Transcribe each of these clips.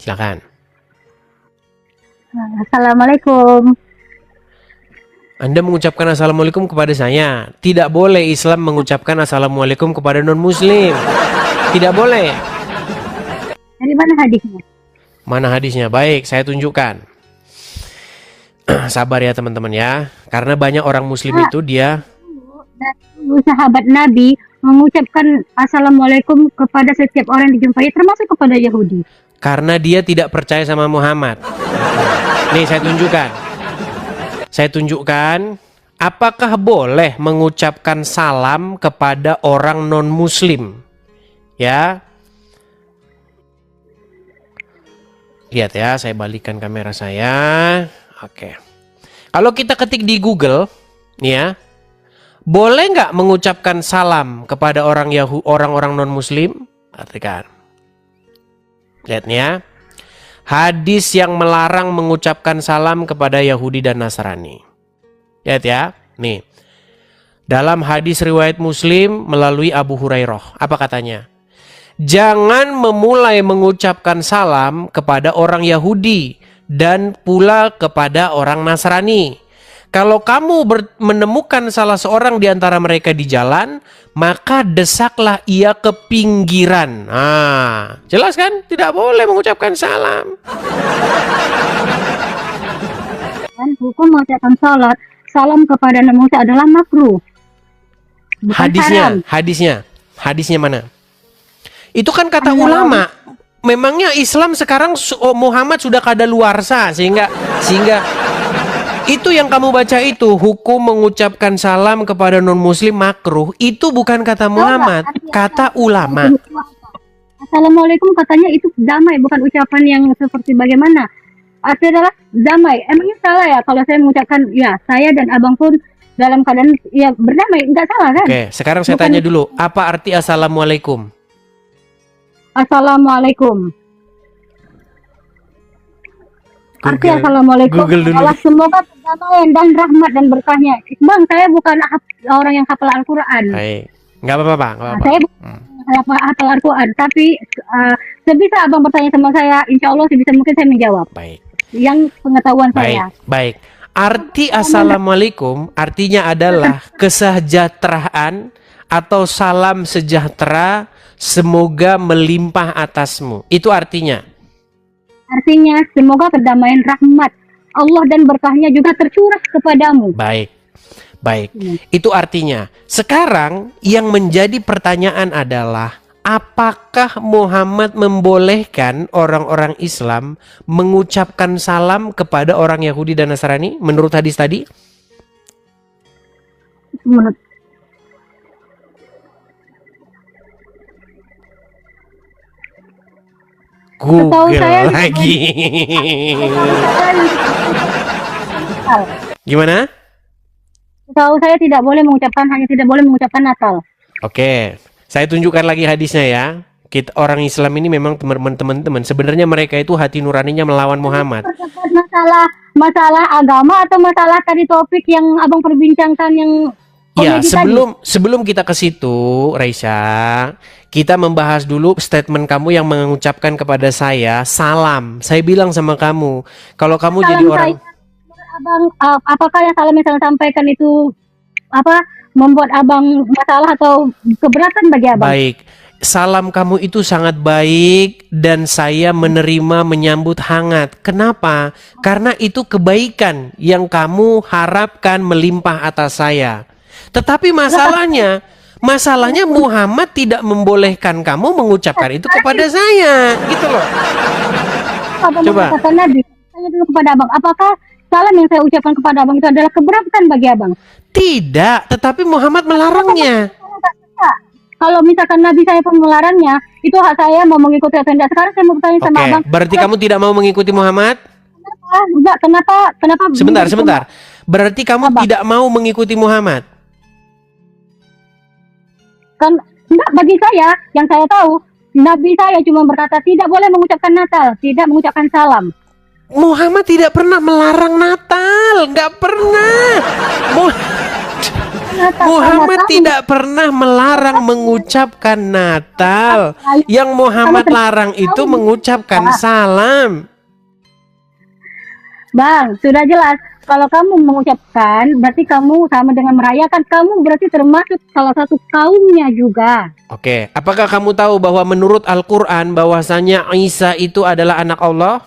Silakan. Assalamualaikum. Anda mengucapkan assalamualaikum kepada saya. Tidak boleh Islam mengucapkan assalamualaikum kepada non-muslim. Tidak boleh. Dari mana hadisnya? Mana hadisnya? Baik, saya tunjukkan. Sabar ya teman-teman ya. Karena banyak orang muslim itu dia Sahabat Nabi mengucapkan assalamualaikum kepada setiap orang yang dijumpai, termasuk kepada Yahudi. karena dia tidak percaya sama Muhammad. Nih saya tunjukkan. Saya tunjukkan apakah boleh mengucapkan salam kepada orang non-muslim. Ya. Lihat ya, saya balikkan kamera saya. Oke. Kalau kita ketik di Google, nih ya, boleh nggak mengucapkan salam kepada orang-orang non-muslim? Perhatikan. Lihat nih ya. Hadis yang melarang mengucapkan salam kepada Yahudi dan Nasrani. Lihat ya. Nih. Dalam hadis riwayat Muslim melalui Abu Hurairah. Apa katanya? Jangan memulai mengucapkan salam kepada orang Yahudi dan pula kepada orang Nasrani. Kalau kamu menemukan salah seorang di antara mereka di jalan, maka desaklah ia ke pinggiran. Nah, jelas kan? Tidak boleh mengucapkan salam. Dan hukum mengucapkan salam kepada manusia adalah makruh. Bukan Hadisnya mana? Itu kan kata ulama. Memangnya Islam sekarang Muhammad sudah kadaluarsa sehingga itu yang kamu baca itu hukum mengucapkan salam kepada non muslim makruh, itu bukan kata Muhammad, kata ulama. Assalamualaikum katanya itu damai, bukan ucapan yang seperti bagaimana. Artinya adalah damai. Emangnya salah ya kalau saya mengucapkan ya saya dan abang pun dalam keadaan ya berdamai, enggak salah kan? Oke, sekarang saya tanya dulu, apa arti assalamualaikum? Assalamualaikum. Arti assalamualaikum adalah semoga kedamaian dan rahmat dan berkahnya. Bang, saya bukan orang yang hafal Al-Quran. Baik, nggak apa-apa. Saya bukan hafal Al-Quran, tapi sebisa abang bertanya sama saya, insya Allah sebisa mungkin saya menjawab. Baik. Yang pengetahuan saya. Baik. Arti assalamualaikum artinya adalah kesejahteraan atau salam sejahtera, semoga melimpah atasmu. Itu artinya. Artinya semoga kedamaian rahmat Allah dan berkahnya juga tercurah kepadamu. Baik. Itu artinya. Sekarang yang menjadi pertanyaan adalah apakah Muhammad membolehkan orang-orang Islam mengucapkan salam kepada orang Yahudi dan Nasrani menurut hadis tadi? Menurut Google lagi. Gimana? Tahu saya hanya tidak boleh mengucapkan Natal. Oke, saya tunjukkan lagi hadisnya ya. Kita orang Islam ini memang teman-teman sebenarnya mereka itu hati nuraninya melawan Muhammad. Masalah agama atau masalah tadi topik yang abang perbincangkan yang ya, sebelum kita ke situ, Raisya, kita membahas dulu statement kamu yang mengucapkan kepada saya salam. Saya bilang sama kamu, kalau kamu salam jadi orang abang, apakah yang salam yang saya sampaikan itu membuat abang masalah atau keberatan bagi abang? Baik, salam kamu itu sangat baik dan saya menyambut hangat. Kenapa? Karena itu kebaikan yang kamu harapkan melimpah atas saya. Tetapi masalahnya Muhammad tidak membolehkan kamu mengucapkan itu kepada saya, gitu loh. Coba. Nabi, tanya dulu kepada abang, apakah salam yang saya ucapkan kepada abang itu adalah keberatan bagi abang? Tidak, tetapi Muhammad melarangnya. Kalau misalkan Nabi saya pun melarangnya, itu hak saya mau mengikuti atau tidak. Sekarang saya mau bertanya sama abang. Berarti kamu tidak mau mengikuti Muhammad? Enggak, kenapa? Sebentar. Berarti kamu tidak mau mengikuti Muhammad? Kan enggak, bagi saya yang saya tahu Nabi saya cuma berkata tidak boleh mengucapkan Natal, tidak mengucapkan salam. Muhammad tidak pernah melarang Natal, nggak pernah. Muhammad tidak pernah melarang mengucapkan Natal. Yang Muhammad larang itu mengucapkan salam. Bang, sudah jelas. Kalau kamu mengucapkan, berarti kamu sama dengan merayakan. Kamu berarti termasuk salah satu kaumnya juga. Oke, apakah kamu tahu bahwa menurut Al-Quran bahwasanya Isa itu adalah anak Allah?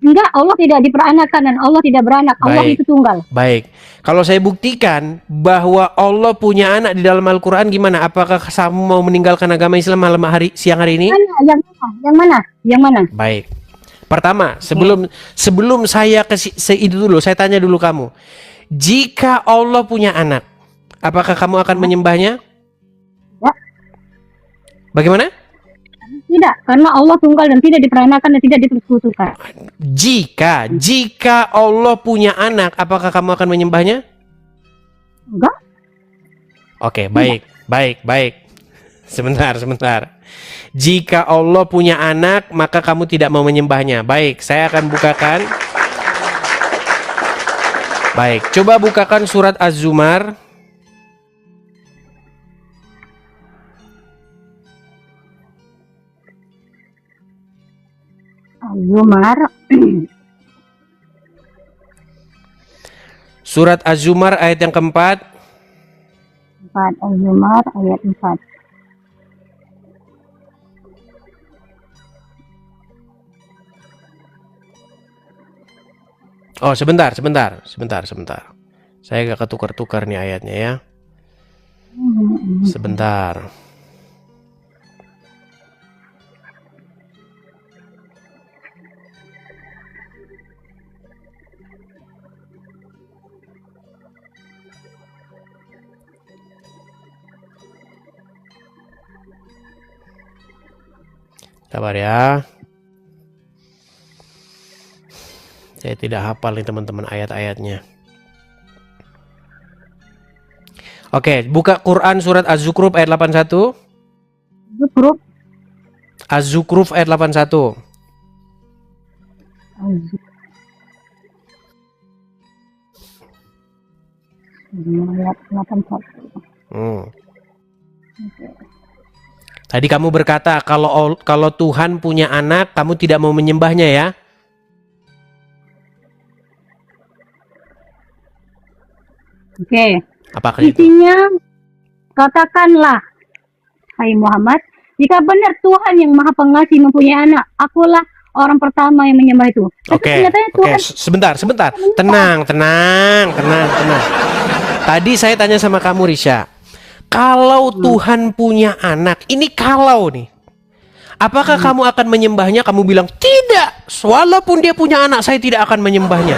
Enggak, Allah tidak diperanakan dan Allah tidak beranak. Allah Baik. itu tunggal. Baik, kalau saya buktikan bahwa Allah punya anak di dalam Al-Quran, gimana? Apakah kamu mau meninggalkan agama Islam siang hari ini? Mana? Yang mana? Yang mana? Baik. Pertama, sebelum saya itu dulu, saya tanya dulu kamu. Jika Allah punya anak, apakah kamu akan menyembahnya? Ya. Bagaimana? Tidak, karena Allah tunggal dan tidak diperanakan dan tidak dipersekutukan. Jika Allah punya anak, apakah kamu akan menyembahnya? Enggak? Oke, baik. Sebentar. Jika Allah punya anak, maka kamu tidak mau menyembahnya. Baik, saya akan bukakan. Baik, coba bukakan surat Az-Zumar. Az-Zumar. Surat Az-Zumar ayat yang keempat. Az-Zumar ayat 4. Oh, sebentar. Saya agak ketukar-tukar nih ayatnya ya. Sebentar. Sabar ya. Saya tidak hafal nih teman-teman ayat-ayatnya. Oke, buka Quran surat Az-Zukhruf ayat 81. Zukhruf. Az-Zukhruf ayat 81. Ayat 81. Tadi kamu berkata kalau Tuhan punya anak, kamu tidak mau menyembahnya ya? Oke. Apakah itu? Isinya, katakanlah, hai Muhammad, jika benar Tuhan yang Maha Pengasih mempunyai anak, akulah orang pertama yang menyembah itu. Oke. Sebentar. Tenang. Tadi saya tanya sama kamu, Risha. Kalau Tuhan punya anak, ini kalau nih. Apakah kamu akan menyembahnya? Kamu bilang, tidak. Walaupun dia punya anak, saya tidak akan menyembahnya.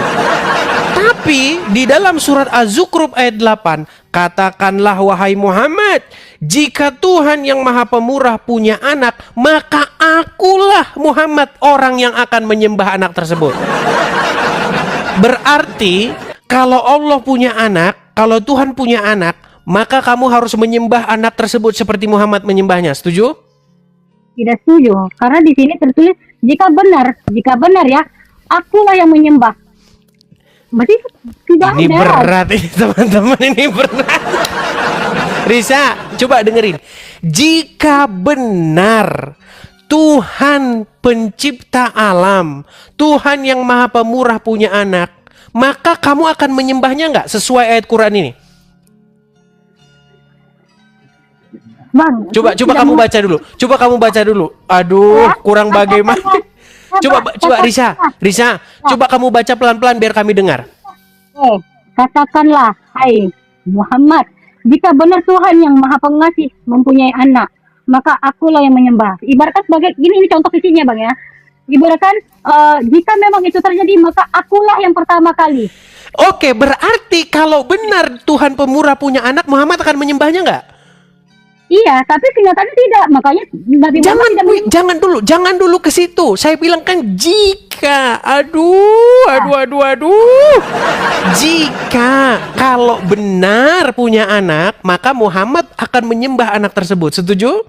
Tapi di dalam surat Az-Zukhruf ayat 8, katakanlah wahai Muhammad, jika Tuhan yang Maha Pemurah punya anak, maka akulah Muhammad orang yang akan menyembah anak tersebut. Berarti kalau Allah punya anak, kalau Tuhan punya anak, maka kamu harus menyembah anak tersebut seperti Muhammad menyembahnya. Setuju? Tidak setuju, karena di sini tertulis jika benar ya, akulah yang menyembah. Berarti tidak Ini ada. berat ini teman-teman, ini berat. Risa, coba dengerin. Jika benar Tuhan pencipta alam, Tuhan yang Maha Pemurah punya anak, maka kamu akan menyembahnya nggak sesuai ayat Quran ini? Bang, Coba kamu baca dulu. Coba kamu baca dulu. Aduh, kurang bagaimana. Coba Risa, coba kamu baca pelan-pelan biar kami dengar. Katakanlah, hai Muhammad, jika benar Tuhan yang Maha Pengasih mempunyai anak, maka akulah yang menyembah. Ibaratkan sebagai ini contoh isinya, Bang ya. Ibaratkan jika memang itu terjadi, maka akulah yang pertama kali. Oke, berarti kalau benar Tuhan Pemurah punya anak, Muhammad akan menyembahnya nggak? Iya, tapi kenyataannya tidak. Makanya Nabi Muhammad tidak jangan dulu ke situ. Saya bilang kan jika. Aduh. Jika kalau benar punya anak, maka Muhammad akan menyembah anak tersebut. Setuju?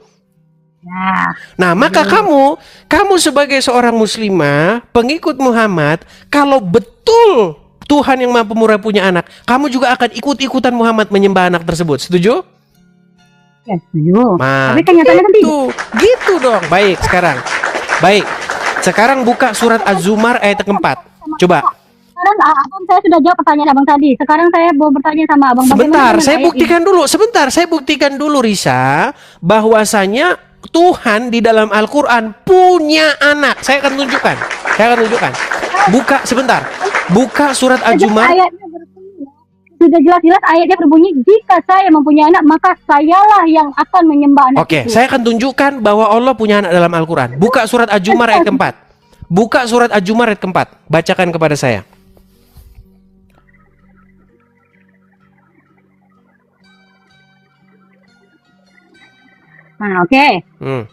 Nah, maka kamu sebagai seorang muslimah, pengikut Muhammad, kalau betul Tuhan yang Maha Pemurah punya anak, kamu juga akan ikut-ikutan Muhammad menyembah anak tersebut. Setuju? Ya, setuju. Nah, Tapi kenyataannya kan tidak. gitu dong. Baik, sekarang buka surat Az-Zumar ayat keempat. Coba. Sekarang abang, saya sudah jawab pertanyaan abang tadi. Sekarang saya mau bertanya sama abang. Sebentar, saya buktikan dulu Risa, bahwasanya Tuhan di dalam Al-Quran punya anak. Saya akan tunjukkan. Buka surat Az-Zumar. Ayatnya berbunyi, sudah jelas-jelas ayatnya berbunyi, jika saya mempunyai anak, maka sayalah yang akan menyembah anak Oke, itu. saya akan tunjukkan bahwa Allah punya anak dalam Al-Quran. Buka surat Az-Zumar ayat keempat. Bacakan kepada saya. Nah, oke. Hmm.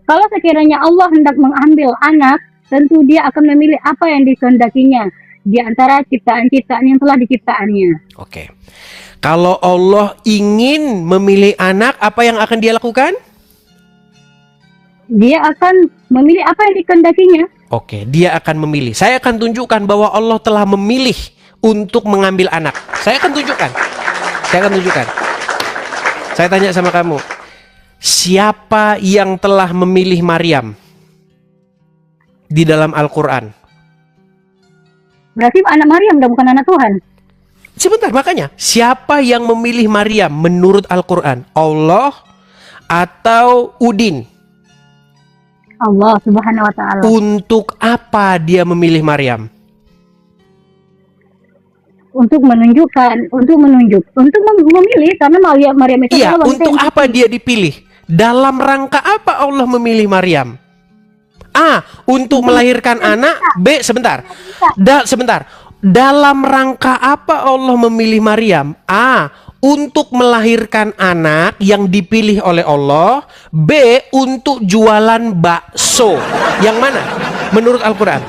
Kalau sekiranya Allah hendak mengambil anak, tentu dia akan memilih apa yang dikehendakinya di antara ciptaan-ciptaan yang telah diciptaannya. Oke. Kalau Allah ingin memilih anak, apa yang akan dia lakukan? Dia akan memilih apa yang dikehendakinya. Oke, dia akan memilih. Saya akan tunjukkan bahwa Allah telah memilih untuk mengambil anak. Saya akan tunjukkan. Saya tanya sama kamu, siapa yang telah memilih Maryam di dalam Al-Quran? Berarti anak Maryam dan bukan anak Tuhan. Sebentar, makanya siapa yang memilih Maryam menurut Al-Quran? Allah atau Udin? Allah Subhanahu wa taala. Untuk apa dia memilih Maryam? Untuk memilih karena Maryam itu Iya, adalah wanita untuk yang apa dia dipilih? Dalam rangka apa Allah memilih Maryam? A, untuk melahirkan anak. B, sebentar. Dalam rangka apa Allah memilih Maryam? A, untuk melahirkan anak yang dipilih oleh Allah. B, untuk jualan bakso. Yang mana menurut Al-Quran?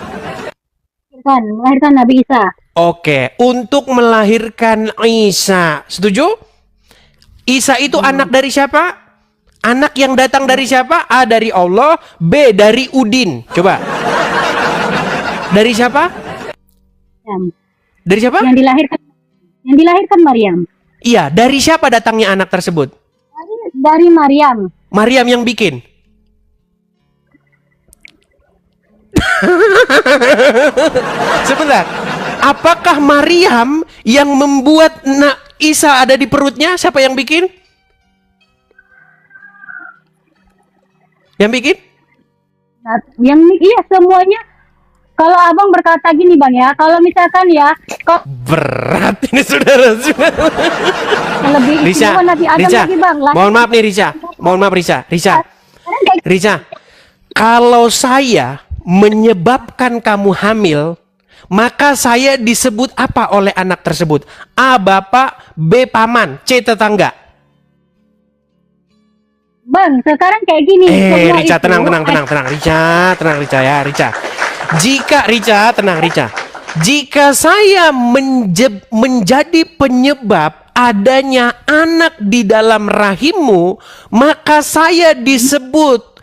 melahirkan Nabi Isa. Oke, untuk melahirkan Isa. Setuju? Isa itu anak dari siapa? Anak yang datang dari siapa? A, dari Allah. B, dari Udin. Coba. Dari siapa? Dari siapa? Yang dilahirkan Maryam. Iya, dari siapa datangnya anak tersebut? Dari Maryam. Maryam yang bikin. Sebentar. Apakah Maryam yang membuat Isa ada di perutnya? Siapa yang bikin? Yang bikin? Iya semuanya. Kalau abang berkata gini bang ya, kalau misalkan ya, kok berat ini saudara. lebih istimewa Nabi Adam lagi bang. Mohon maaf nih Rica. Kalau saya menyebabkan kamu hamil, maka saya disebut apa oleh anak tersebut? A, bapak. B, paman. C, tetangga. Bang, sekarang kayak gini. Rica, tenang. Rica. Jika saya menjadi penyebab adanya anak di dalam rahimmu, maka saya disebut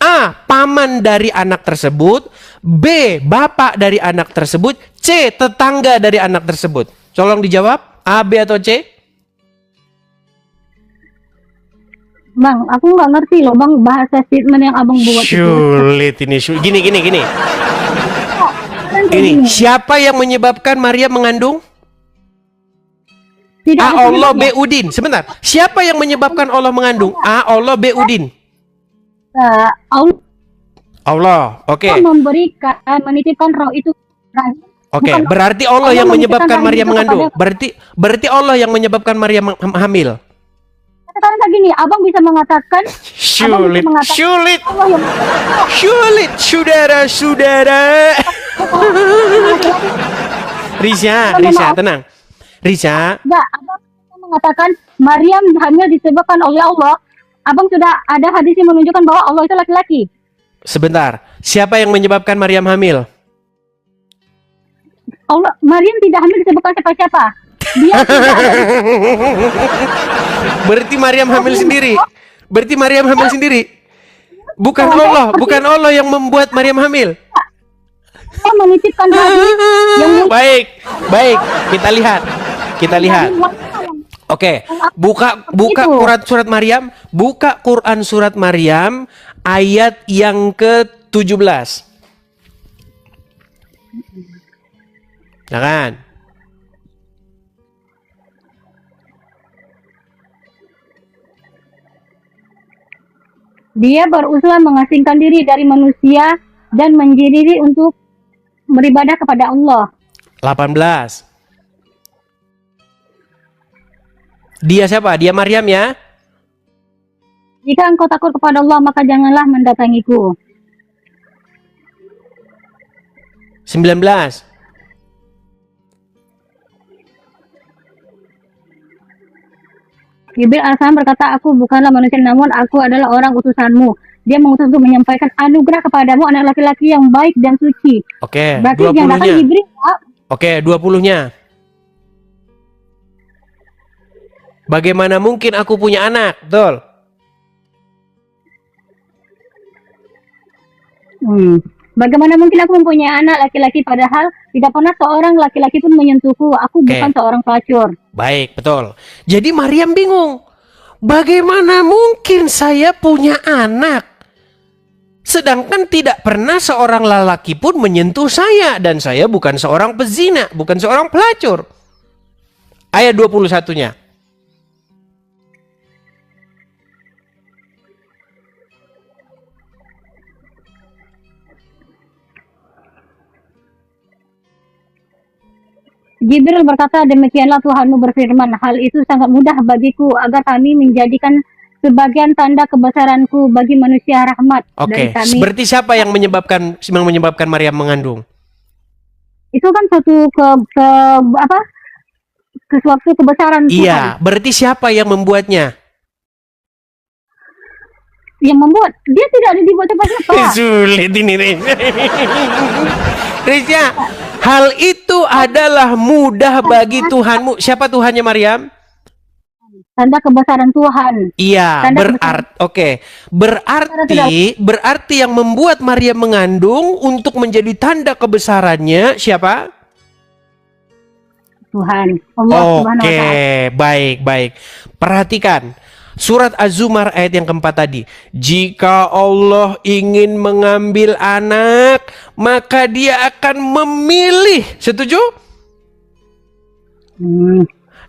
A, paman dari anak tersebut. B, bapak dari anak tersebut. C, tetangga dari anak tersebut. Tolong dijawab, A, B, atau C? Bang, aku nggak ngerti loh bang bahasa statement yang abang buat Sulit ini. Gini. Ini siapa yang menyebabkan Maria mengandung? Tidak A, Allah. B, Udin. Sebentar. Siapa yang menyebabkan Allah mengandung? A, Allah. B, Udin. Allah. Oke. Menitipkan roh itu. Oke. Berarti Allah yang menyebabkan Maria mengandung. Berarti Allah yang menyebabkan Maria hamil. Sekarang kayak gini, abang bisa mengatakan sulit, saudara. Risha, tenang. Risha. Enggak, abang bisa mengatakan Maryam hamil disebabkan oleh Allah. Abang sudah ada hadis yang menunjukkan bahwa Allah itu laki-laki. Sebentar, siapa yang menyebabkan Maryam hamil? Allah, Maryam tidak hamil disebabkan siapa-siapa. Dia tidak ada. Berarti Maryam hamil sendiri. Bukan Allah yang membuat Maryam hamil. Allah menitipkan hadis yang Baik, baik. Kita lihat. Oke, buka Quran surat Maryam, buka Quran surat Maryam ayat yang ke-17. Nah kan? Dia berusaha mengasingkan diri dari manusia dan menjadi untuk beribadah kepada Allah. 18. Dia siapa? Dia Maryam ya? Jika engkau takut kepada Allah, maka janganlah mendatangiku. 19. Jibril AS berkata, aku bukanlah manusia, namun aku adalah orang utusanmu. Dia mengutus untuk menyampaikan anugerah kepadamu, anak laki-laki yang baik dan suci. Oke, Berarti yang datang 20-nya. Jibril. Oke, 20-nya. Bagaimana mungkin aku punya anak? Betul. Bagaimana mungkin aku mempunyai anak laki-laki padahal tidak pernah seorang laki-laki pun menyentuhku. Aku bukan seorang pelacur. Baik, betul. Jadi Maryam bingung. Bagaimana mungkin saya punya anak? Sedangkan tidak pernah seorang lelaki pun menyentuh saya. Dan saya bukan seorang pezina, bukan seorang pelacur. Ayat 21-nya. Jibril berkata, demikianlah Tuhanmu berfirman, hal itu sangat mudah bagiku agar kami menjadikan sebagian tanda kebesaranku bagi manusia rahmat dari Oke, kami. berarti siapa yang menyebabkan Maryam mengandung? Itu kan suatu suatu kebesaran Tuhan. Iya, berarti siapa yang membuatnya? Yang membuat dia tidak ada dibuat siapa-siapa. Sulit ini, Risya. Hal itu adalah mudah bagi Tuhanmu. Siapa Tuhannya Maryam? Tanda kebesaran Tuhan. Iya, berarti yang membuat Maryam mengandung untuk menjadi tanda kebesarannya siapa? Tuhan. Allah Subhanahu wa Ta'ala. Baik. Perhatikan surat Az-Zumar ayat yang keempat tadi. Jika Allah ingin mengambil anak, maka dia akan memilih. Setuju?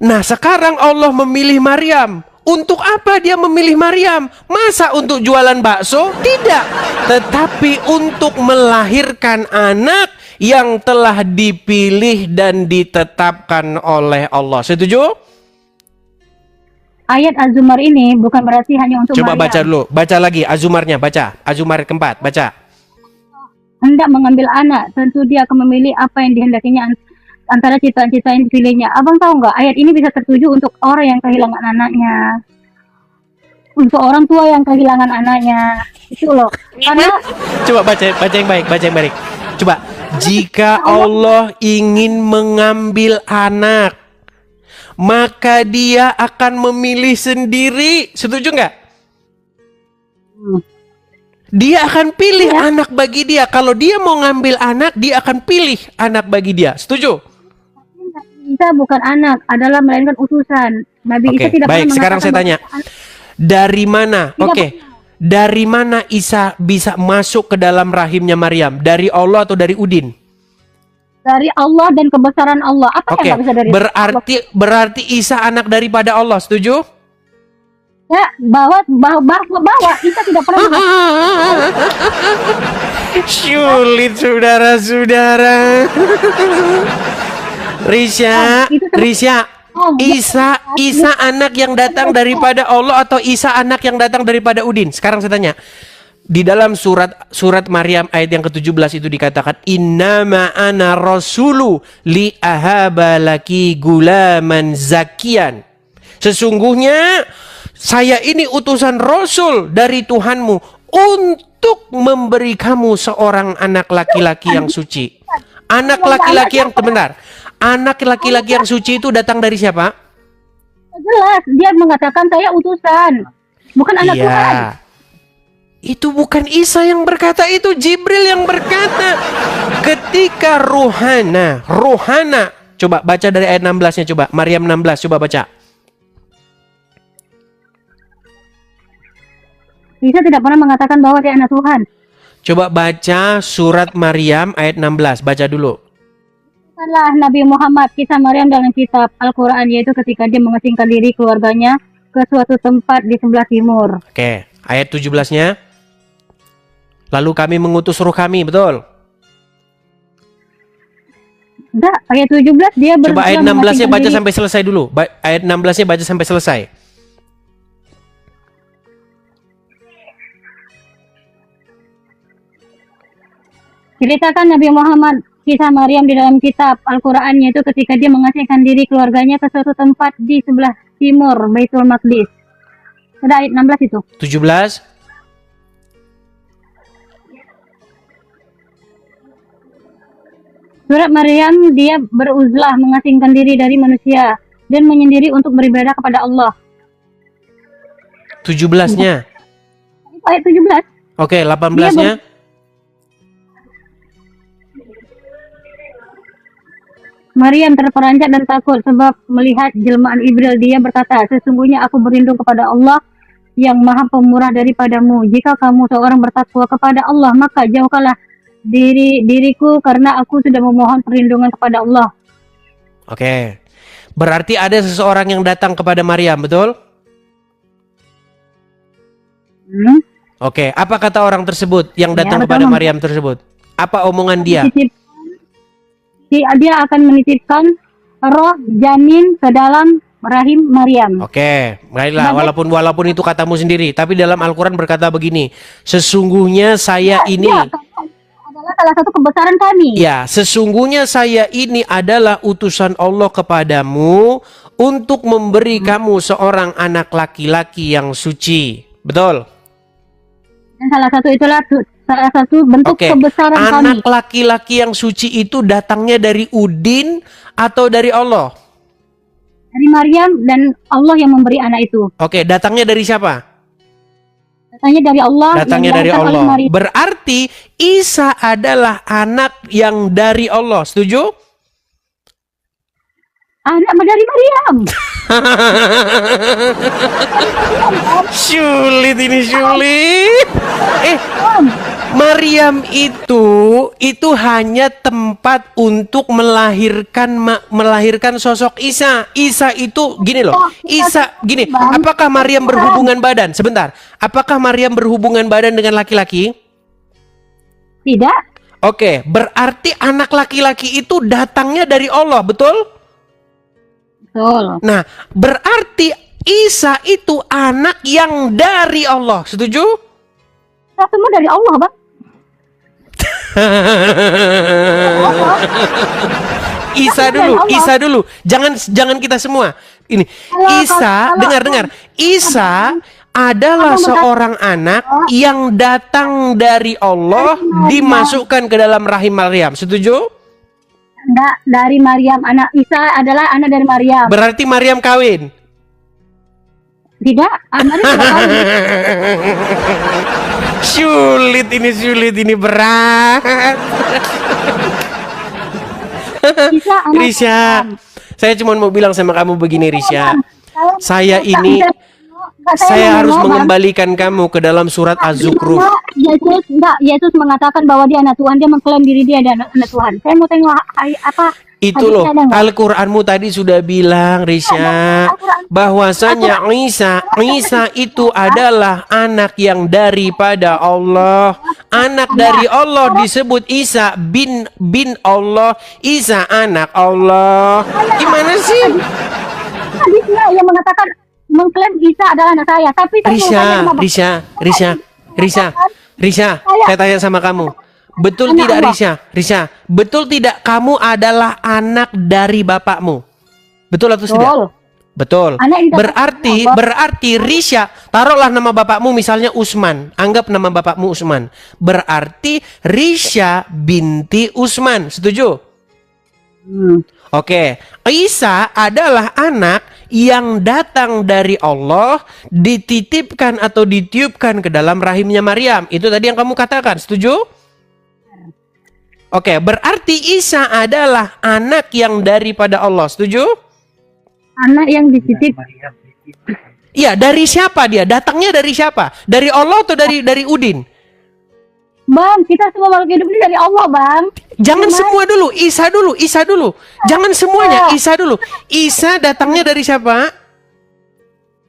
Nah, sekarang Allah memilih Maryam. Untuk apa dia memilih Maryam? Masa untuk jualan bakso? Tidak. Tetapi untuk melahirkan anak yang telah dipilih dan ditetapkan oleh Allah. Setuju? Ayat Az-Zumar ini bukan berarti hanya untuk Coba Maryam. baca dulu. Baca lagi Az-Zumarnya. Baca. Az-Zumar keempat. Baca. Hendak mengambil anak, tentu dia akan memilih apa yang dihendakinya antara cita-cita yang dipilihnya. Abang tahu nggak, ayat ini bisa tertuju untuk orang yang kehilangan anaknya, untuk orang tua yang kehilangan anaknya. Itu loh. Karena Coba baca yang baik. Coba. Jika Allah ingin mengambil anak, maka dia akan memilih sendiri. Setuju nggak? Dia akan pilih anak bagi dia. Kalau dia mau ngambil anak, dia akan pilih anak bagi dia. Setuju? Isa bukan anak, adalah melainkan utusan. Nabi Isa tidak baik. pernah Sekarang saya tanya, dari mana? Dari mana Isa bisa masuk ke dalam rahimnya Maryam? Dari Allah atau dari Udin? Dari Allah dan kebesaran Allah. Apa yang nggak bisa dari berarti Isa anak daripada Allah. Setuju? Ya, bahwa Isa tidak pernah. Sulit, saudara-saudara. Risya, Isa anak yang datang daripada Allah atau Isa anak yang datang daripada Udin? Sekarang saya tanya. Di dalam surat Maryam ayat yang ke-17 itu dikatakan innama ana rasulu li ahaba laki gulaman zakian. Sesungguhnya saya ini utusan Rasul dari Tuhanmu untuk memberi kamu seorang anak laki-laki yang suci. Anak laki-laki yang benar. Anak laki-laki yang suci itu datang dari siapa? Jelas, dia mengatakan saya utusan, bukan anak Tuhan. Itu bukan Isa yang berkata, itu Jibril yang berkata. Ketika rohana. Coba baca dari ayat 16-nya coba. Maryam 16 coba baca. Isa tidak pernah mengatakan bahwa dia anak Tuhan. Coba baca surat Maryam ayat 16. Baca dulu. Salah Nabi Muhammad kisah Maryam dalam kitab Al-Quran, yaitu ketika dia mengasingkan diri keluarganya ke suatu tempat di sebelah timur. Oke, ayat 17-nya. Lalu kami mengutus ruh kami, betul? Enggak, ayat 17 dia Coba ayat 16-nya mengasingkan baca diri. sampai selesai dulu. Ayat 16-nya baca sampai selesai. Ceritakan Nabi Muhammad kisah Maryam di dalam kitab Al-Quran, yaitu ketika dia mengasingkan diri keluarganya ke suatu tempat di sebelah timur Baitul Maqdis. Ada ayat 16 itu. 17. Surat Maryam, dia beruzlah mengasingkan diri dari manusia dan menyendiri untuk beribadah kepada Allah. 17-nya. Itu ayat 17. Oke, 18-nya. Maryam terperanjat dan takut sebab melihat jelmaan Ibril. Dia berkata, sesungguhnya aku berlindung kepada Allah yang maha pemurah daripadamu. Jika kamu seorang bertakwa kepada Allah, maka jauhkanlah diriku karena aku sudah memohon perlindungan kepada Allah. Oke. Berarti ada seseorang yang datang kepada Maryam, betul? Oke, apa kata orang tersebut yang datang kepada betul. Maryam tersebut? Apa omongan dia? Dia akan menitipkan roh janin ke dalam rahim Maryam. Oke, baiklah. Walaupun itu katamu sendiri, tapi dalam Al-Quran berkata begini, sesungguhnya saya ini adalah salah satu kebesaran kami. ya, sesungguhnya saya ini adalah utusan Allah kepadamu untuk memberi kamu seorang anak laki-laki yang suci. Betul? Dan salah satu bentuk kebesaran kami. Anak laki-laki yang suci itu datangnya dari Udin atau dari Allah? Dari Maryam, dan Allah yang memberi anak itu. Oke, datangnya dari siapa? Datangnya dari Allah. Datangnya dari Allah. Berarti Isa adalah anak yang dari Allah. Setuju? Anak dari Maryam. Sulit ini, sulit. Maryam itu hanya tempat untuk melahirkan sosok Isa. Isa itu gini loh. Isa gini, apakah Maryam berhubungan badan? Sebentar. Apakah Maryam berhubungan badan dengan laki-laki? Tidak. Oke, berarti anak laki-laki itu datangnya dari Allah, betul? Betul. Nah, berarti Isa itu anak yang dari Allah. Setuju? Kita semua dari Allah, Bang. Isa dulu. Jangan kita semua. Ini Isa, dengar. Isa adalah seorang anak yang datang dari Allah, dimasukkan ke dalam rahim Maryam. Setuju? Enggak, dari Maryam. Anak Isa adalah anak dari Maryam. Berarti Maryam kawin? Tidak, Maryam tidak kawin. Sulit ini berat. Isa anak Risha, saya cuma mau bilang sama kamu begini, Risha. Saya harus mengembalikan kamu ke dalam surat Az-Zukhruf. Yesus mengatakan bahwa dia anak Tuhan. Dia mengklaim diri dia adalah anak Tuhan. Saya mau tengok apa. Itu loh, Al-Quranmu tadi sudah bilang, Risha, bahwasanya Isa itu adalah anak yang daripada Allah. Anak dari Allah disebut Isa bin Allah. Isa anak Allah. Gimana sih? Hadisnya yang mengatakan, mengklaim Isa adalah anak saya. Tapi Risha, saya tanya sama kamu. Betul anak tidak, Allah. Risha? Betul tidak kamu adalah anak dari bapakmu? Betul atau tidak? Betul. Berarti Risha, taruhlah nama bapakmu misalnya Usman. Anggap nama bapakmu Usman. Berarti Risha binti Usman. Setuju? Oke. Isa adalah anak yang datang dari Allah dititipkan atau ditiupkan ke dalam rahimnya Maryam. Itu tadi yang kamu katakan, setuju? Oke, berarti Isa adalah anak yang daripada Allah, setuju? Anak yang dititip. Iya, dari siapa dia? Datangnya dari siapa? Dari Allah atau dari Udin? Bang, kita semua makhluk hidup ini dari Allah, Bang. Jangan Cuman- semua dulu, Isa dulu, Isa dulu. Jangan semuanya, Isa dulu. Isa datangnya dari siapa?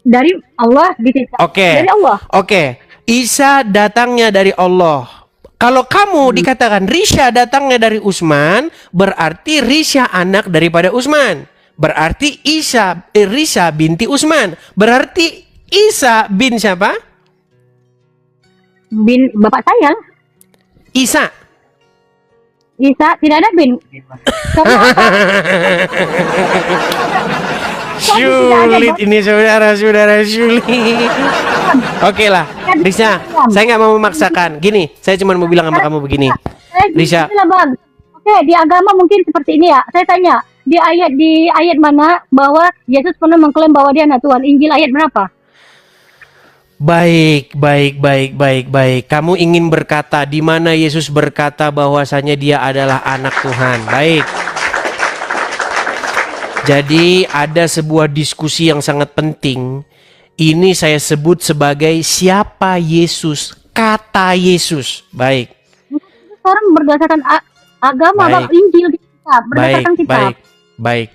Dari Allah dititip. Oke. Dari Allah. Oke, Isa datangnya dari Allah. Kalau kamu dikatakan Risha datangnya dari Utsman, berarti Risha anak daripada Utsman. Berarti Risha binti Utsman. Berarti Isa bin siapa? Bin bapak saya. Isa. Isa tidak ada bin. Karena apa? Sulit ini saudara-saudara, sulit. Oke lah, Risha, saya nggak mau memaksakan. Gini, saya cuma mau bilang sama kamu begini. Risha. Gini lah, Bang. Oke, di agama mungkin seperti ini ya. Saya tanya, di ayat mana bahwa Yesus pernah mengklaim bahwa dia anak Tuhan? Injil ayat berapa? Baik. Kamu ingin berkata di mana Yesus berkata bahwasanya dia adalah anak Tuhan. Baik. Jadi ada sebuah diskusi yang sangat penting. Ini saya sebut sebagai siapa Yesus, kata Yesus. Baik. Sekarang berdasarkan agama, Bang, Injil kita, berdasarkan kitab. Baik.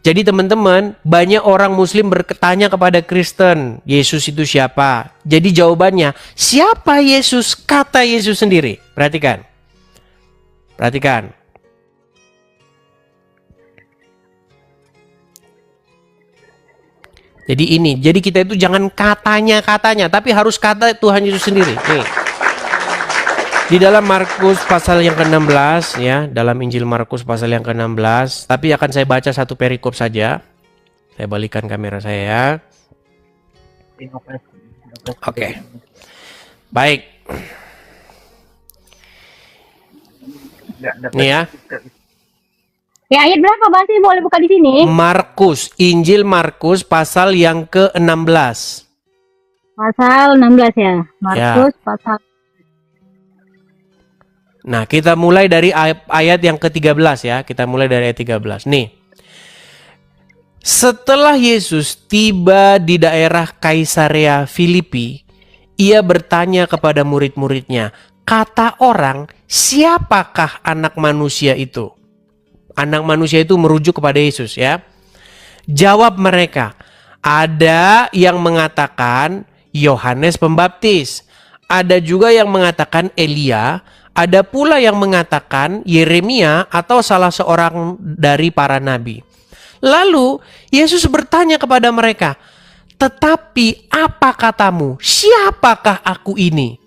Jadi teman-teman, banyak orang Muslim bertanya kepada Kristen, Yesus itu siapa? Jadi jawabannya, siapa Yesus? Kata Yesus sendiri. Perhatikan. Jadi kita itu jangan katanya, tapi harus kata Tuhan Yesus sendiri. Nih. Di dalam Markus pasal yang ke-16 ya, dalam Injil Markus pasal yang ke-16, tapi akan saya baca satu perikop saja. Saya balikan kamera saya. Oke. Baik. Nih ya. Ya, ayat berapa, Bang? Sih boleh buka di sini? Markus, Injil Markus pasal yang ke-16. Pasal 16 ya. Markus pasal. Nah, kita mulai dari ayat yang ke-13 ya. Kita mulai dari ayat 13. Nih. Setelah Yesus tiba di daerah Kaisarea Filipi, ia bertanya kepada murid-muridnya, kata orang, siapakah anak manusia itu? Anak manusia itu merujuk kepada Yesus ya. Jawab mereka, ada yang mengatakan Yohanes Pembaptis, ada juga yang mengatakan Elia, ada pula yang mengatakan Yeremia atau salah seorang dari para nabi. Lalu Yesus bertanya kepada mereka, tetapi apa katamu? Siapakah aku ini?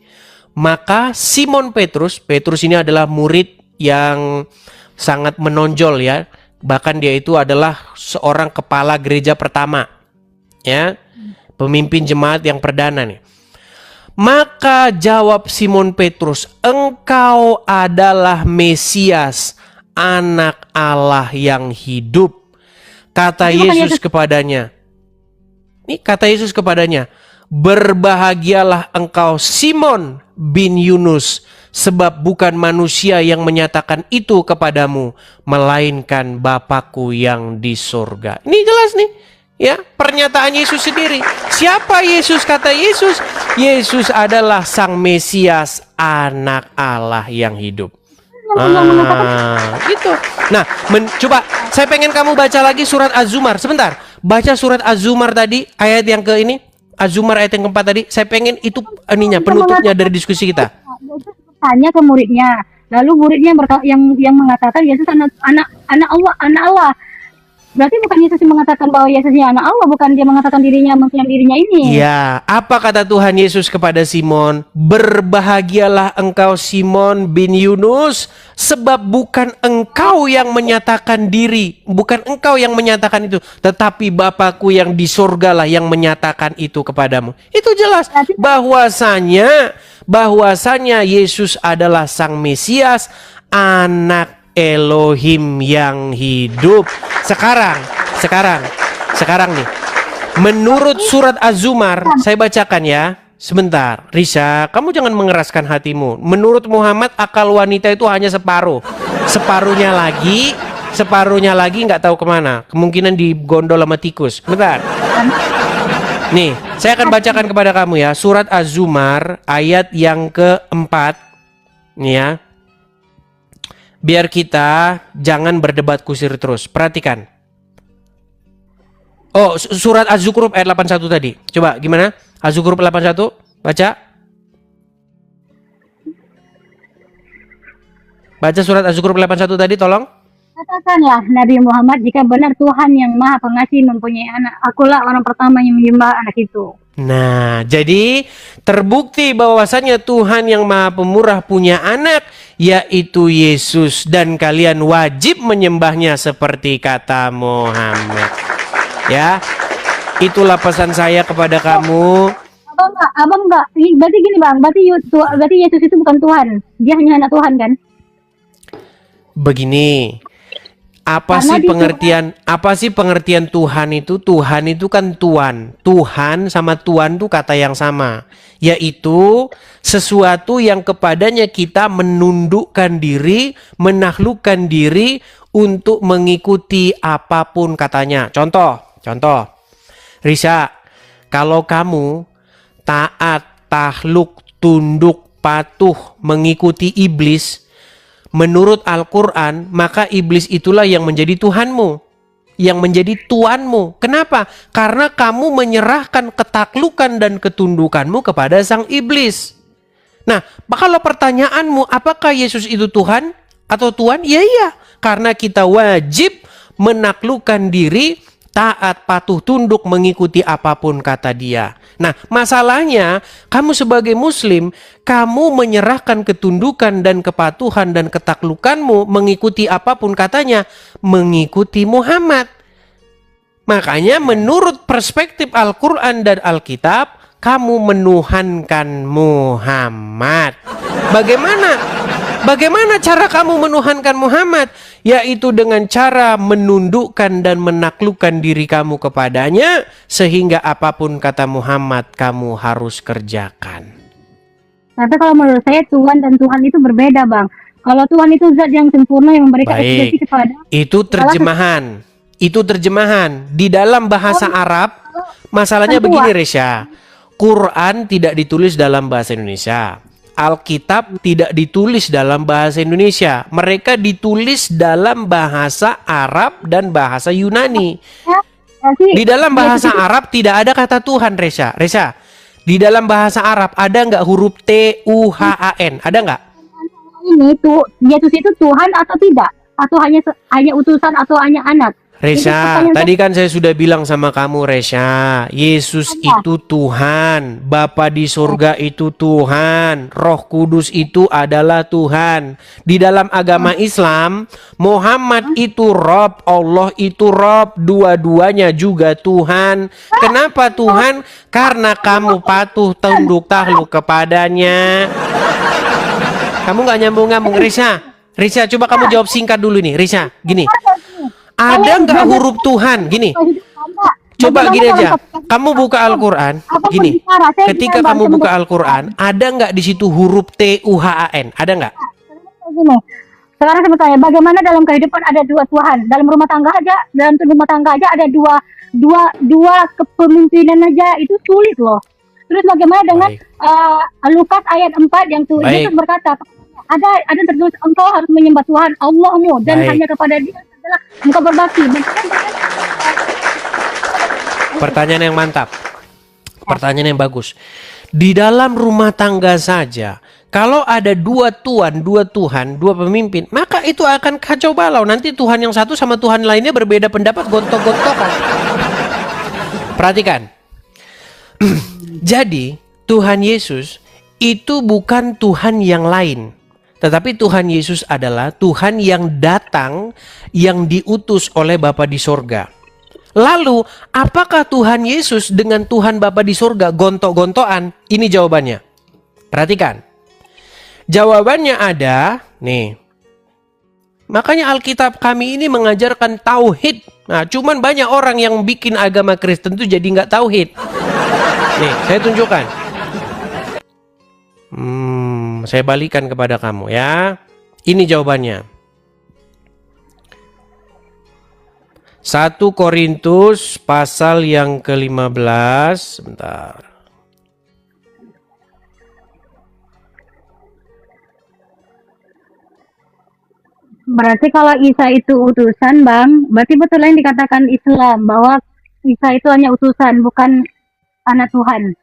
Maka Simon Petrus ini adalah murid yang sangat menonjol ya. Bahkan dia itu adalah seorang kepala gereja pertama. Ya. Pemimpin jemaat yang perdana nih. Maka jawab Simon Petrus, engkau adalah Mesias, anak Allah yang hidup. Kata Yesus kepadanya. Nih kata Yesus kepadanya, berbahagialah engkau Simon bin Yunus, sebab bukan manusia yang menyatakan itu kepadamu, melainkan Bapakku yang di surga. Ini jelas nih. Ya, pernyataan Yesus sendiri. Siapa Yesus? Kata Yesus, Yesus adalah Sang Mesias, anak Allah yang hidup. Gitu. Nah, coba saya pengen kamu baca lagi surat Az-Zumar. Sebentar, baca surat Az-Zumar tadi, ayat yang ke ini. Az-Zumar ayat yang keempat tadi. Saya pengen itu penutupnya dari diskusi kita. Yesus bertanya ke muridnya. Lalu muridnya yang mengatakan Yesus anak Allah. Berarti bukan Yesus yang mengatakan bahwa Yesusnya anak Allah, bukan dia mengatakan mengklaim dirinya ini. Ya, apa kata Tuhan Yesus kepada Simon? Berbahagialah engkau Simon bin Yunus, sebab bukan engkau yang menyatakan diri, bukan engkau yang menyatakan itu, tetapi Bapakku yang di surgalah yang menyatakan itu kepadamu. Itu jelas bahwasanya Yesus adalah Sang Mesias, anak Elohim yang hidup. Sekarang Sekarang nih, menurut surat Az-Zumar, saya bacakan ya. Sebentar, Risa, kamu jangan mengeraskan hatimu. Menurut Muhammad, akal wanita itu hanya separuh. Separuhnya lagi nggak tahu kemana. Kemungkinan digondol sama tikus. Bentar. Nih, saya akan bacakan kepada kamu ya. Surat Az-Zumar ayat yang keempat. Nih ya. Biar kita jangan berdebat kusir terus. Perhatikan. Oh, surat Az-Zukhruf ayat 81 tadi. Coba gimana? Az-Zukhruf 81, baca. Baca surat Az-Zukhruf 81 tadi, tolong. Katakanlah Nabi Muhammad, jika benar Tuhan yang Maha Pengasih mempunyai anak, akulah orang pertama yang menyembah anak itu. Nah, jadi terbukti bahwasannya Tuhan yang Maha Pemurah punya anak, yaitu Yesus, dan kalian wajib menyembahnya seperti kata Muhammad. Ya, itulah pesan saya kepada kamu. Abang enggak. Berarti gini bang, berarti Yesus itu bukan Tuhan. Dia hanya anak Tuhan kan? Begini, Karena apa sih pengertian Tuhan itu? Tuhan itu kan Tuan. Tuhan sama Tuan itu kata yang sama, yaitu sesuatu yang kepadanya kita menundukkan diri, menaklukkan diri untuk mengikuti apapun katanya. Contoh, Risa, kalau kamu taat, takluk, tunduk, patuh, mengikuti iblis, menurut Al-Quran, maka iblis itulah yang menjadi Tuhanmu, yang menjadi tuanmu. Kenapa? Karena kamu menyerahkan ketaklukan dan ketundukanmu kepada sang iblis. Nah, kalau pertanyaanmu, apakah Yesus itu Tuhan atau Tuan? Ya iya, karena kita wajib menaklukkan diri, taat, patuh, tunduk, mengikuti apapun kata dia. Nah, masalahnya kamu sebagai muslim, kamu menyerahkan ketundukan dan kepatuhan dan ketaklukanmu mengikuti apapun katanya, mengikuti Muhammad. Makanya menurut perspektif Al-Quran dan Alkitab, kamu menuhankan Muhammad. Bagaimana cara kamu menuhankan Muhammad? Yaitu dengan cara menundukkan dan menaklukkan diri kamu kepadanya, sehingga apapun kata Muhammad kamu harus kerjakan. Tapi kalau menurut saya Tuhan dan Tuhan itu berbeda bang. Kalau Tuhan itu zat yang sempurna yang memberikan ekspresi kepada. Itu terjemahan. Di dalam bahasa Arab, masalahnya begini Resya. Quran tidak ditulis dalam bahasa Indonesia. Alkitab tidak ditulis dalam bahasa Indonesia. Mereka ditulis dalam bahasa Arab dan bahasa Yunani. Di dalam bahasa Arab tidak ada kata Tuhan, Resa. Di dalam bahasa Arab ada nggak huruf T-U-H-A-N? Ada nggak? Ini tuh Yesus itu Tuhan atau tidak? Atau hanya utusan atau hanya anak? Resa, tadi kan saya sudah bilang sama kamu, Resa, Yesus itu Tuhan, Bapa di surga itu Tuhan, Roh Kudus itu adalah Tuhan. Di dalam agama Islam, Muhammad itu Rob, Allah itu Rob, dua-duanya juga Tuhan. Kenapa Tuhan? Karena kamu patuh, tunduk, takluk kepadanya. Kamu nggak nyambung-nyambung, Resa. Risa, coba kamu jawab singkat dulu nih, Risa. Gini. Ada nggak huruf Tuhan? Gini, coba gini aja. Kamu buka Al-Quran, gini. Ketika kamu buka Al-Quran, ada nggak di situ huruf T-U-H-A-N? Ada nggak? Sekarang saya bertanya, bagaimana dalam kehidupan ada dua Tuhan? Dalam rumah tangga aja ada dua kepemimpinan aja, itu sulit loh. Terus bagaimana dengan Lukas ayat 4 yang Yesus berkata, ada tertulis engkau harus menyembah Tuhan Allahmu dan hanya kepada Dia engkau berbakti. Pertanyaan yang mantap. Pertanyaan yang bagus. Di dalam rumah tangga saja, kalau ada dua tuan, dua Tuhan, dua pemimpin, maka itu akan kacau balau. Nanti Tuhan yang satu sama Tuhan lainnya berbeda pendapat, gontok-gontokan. Perhatikan. Jadi, Tuhan Yesus itu bukan Tuhan yang lain. Tetapi Tuhan Yesus adalah Tuhan yang datang, yang diutus oleh Bapa di sorga. Lalu, apakah Tuhan Yesus dengan Tuhan Bapa di sorga gontok-gontokan? Ini jawabannya. Perhatikan. Jawabannya ada, nih. Makanya Alkitab kami ini mengajarkan tauhid. Nah, cuman banyak orang yang bikin agama Kristen itu jadi nggak tauhid. Nih, saya tunjukkan. Saya balikan kepada kamu ya. Ini jawabannya. 1 Korintus pasal yang ke-15. Sebentar. Berarti kalau Isa itu utusan, Bang, berarti betul yang dikatakan Islam bahwa Isa itu hanya utusan, bukan anak Tuhan.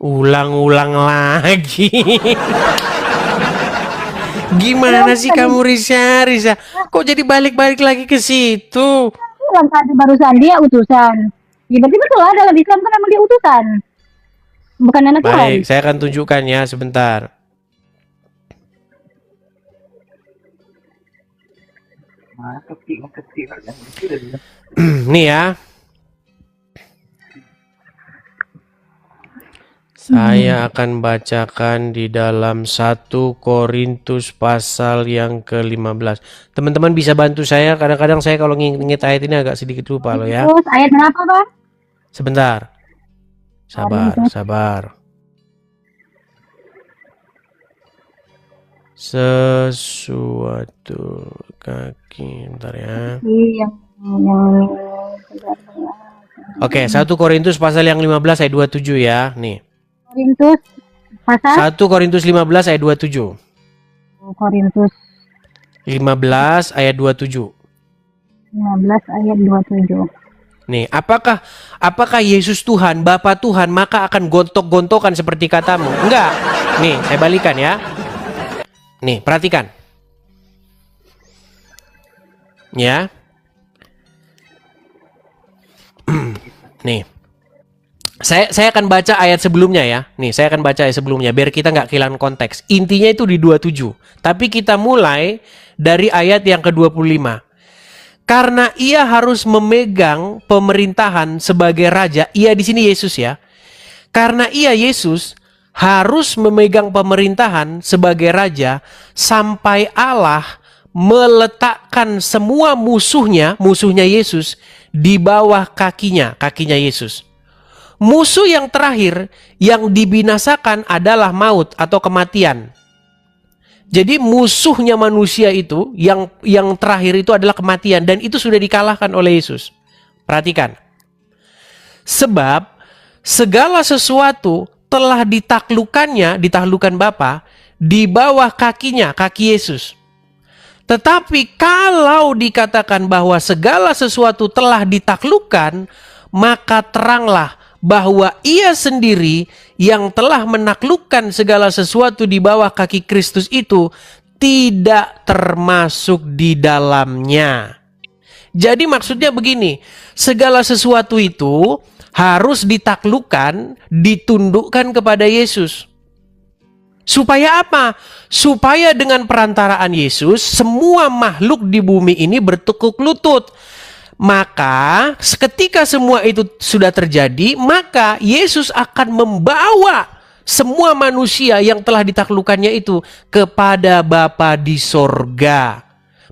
Ulang-ulang lagi. Gimana sih kamu, Risa? Kok jadi balik-balik lagi ke situ? Yang tadi barusan dia utusan. Ya berarti betul lah, dalam Islam kan memang dia utusan, bukan anak Tuhan. Baik, saya akan tunjukkan ya sebentar. Nih ya. Saya akan bacakan di dalam 1 Korintus pasal yang ke-15. Teman-teman bisa bantu saya, kadang-kadang saya kalau nginget ayat ini agak sedikit lupa loh ya. Terus ayat berapa, Bang? Sebentar. Sabar. Sesuatu kaki, bentar ya. Oke, 1 Korintus pasal yang 15 ayat 27 ya. Nih. Korintus pasal 1 Korintus 15 ayat 27. Korintus 15 ayat 27. 15 ayat 27. Nih, apakah Yesus Tuhan, Bapa Tuhan, maka akan gontok-gontokan seperti katamu? Enggak. Nih, saya balikan ya. Nih, perhatikan. Ya. Nih. Saya akan baca ayat sebelumnya ya. Nih, saya akan baca ayat sebelumnya biar kita nggak kehilangan konteks. Intinya itu di 27. Tapi kita mulai dari ayat yang ke-25. Karena ia harus memegang pemerintahan sebagai raja. Ia di sini Yesus ya. Karena ia Yesus harus memegang pemerintahan sebagai raja sampai Allah meletakkan semua musuhnya Yesus di bawah kakinya Yesus. Musuh yang terakhir yang dibinasakan adalah maut atau kematian. Jadi musuhnya manusia itu yang terakhir itu adalah kematian, dan itu sudah dikalahkan oleh Yesus. Perhatikan. Sebab segala sesuatu telah ditaklukkan Bapa di bawah kakinya, kaki Yesus. Tetapi kalau dikatakan bahwa segala sesuatu telah ditaklukkan, maka teranglah bahwa ia sendiri yang telah menaklukkan segala sesuatu di bawah kaki Kristus itu tidak termasuk di dalamnya. Jadi maksudnya begini, segala sesuatu itu harus ditaklukkan, ditundukkan kepada Yesus. Supaya apa? Supaya dengan perantaraan Yesus, semua makhluk di bumi ini bertekuk lutut. Maka ketika semua itu sudah terjadi, maka Yesus akan membawa semua manusia yang telah ditaklukkannya itu kepada Bapa di sorga.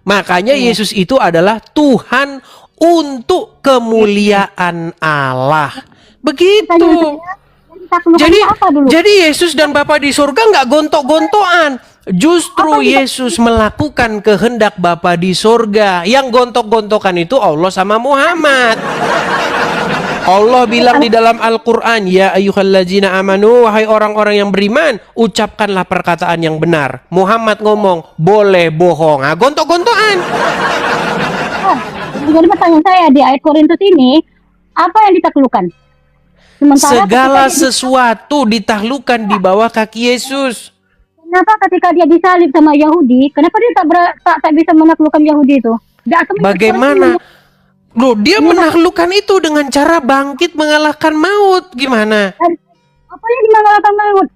Makanya Yesus itu adalah Tuhan untuk kemuliaan Allah. Begitu. Jadi Yesus dan Bapa di sorga nggak gontok-gontokan. Justru Yesus melakukan kehendak Bapa di sorga. Yang gontok-gontokan itu Allah sama Muhammad. Allah bilang di dalam Al-Quran, ya ayyuhallazina amanu, wahai orang-orang yang beriman, ucapkanlah perkataan yang benar. Muhammad ngomong, boleh bohong. Nah, gontok-gontokan. Jadi pertanyaan saya di ayat Korintus ini, apa yang ditaklukkan? Segala sesuatu ditaklukkan di bawah kaki Yesus. Kenapa ketika dia disalib sama Yahudi, kenapa dia tak bisa menaklukkan Yahudi itu? Bagaimana? Loh, dia menaklukkan itu dengan cara bangkit mengalahkan maut. Gimana? Apa yang mengalahkan maut?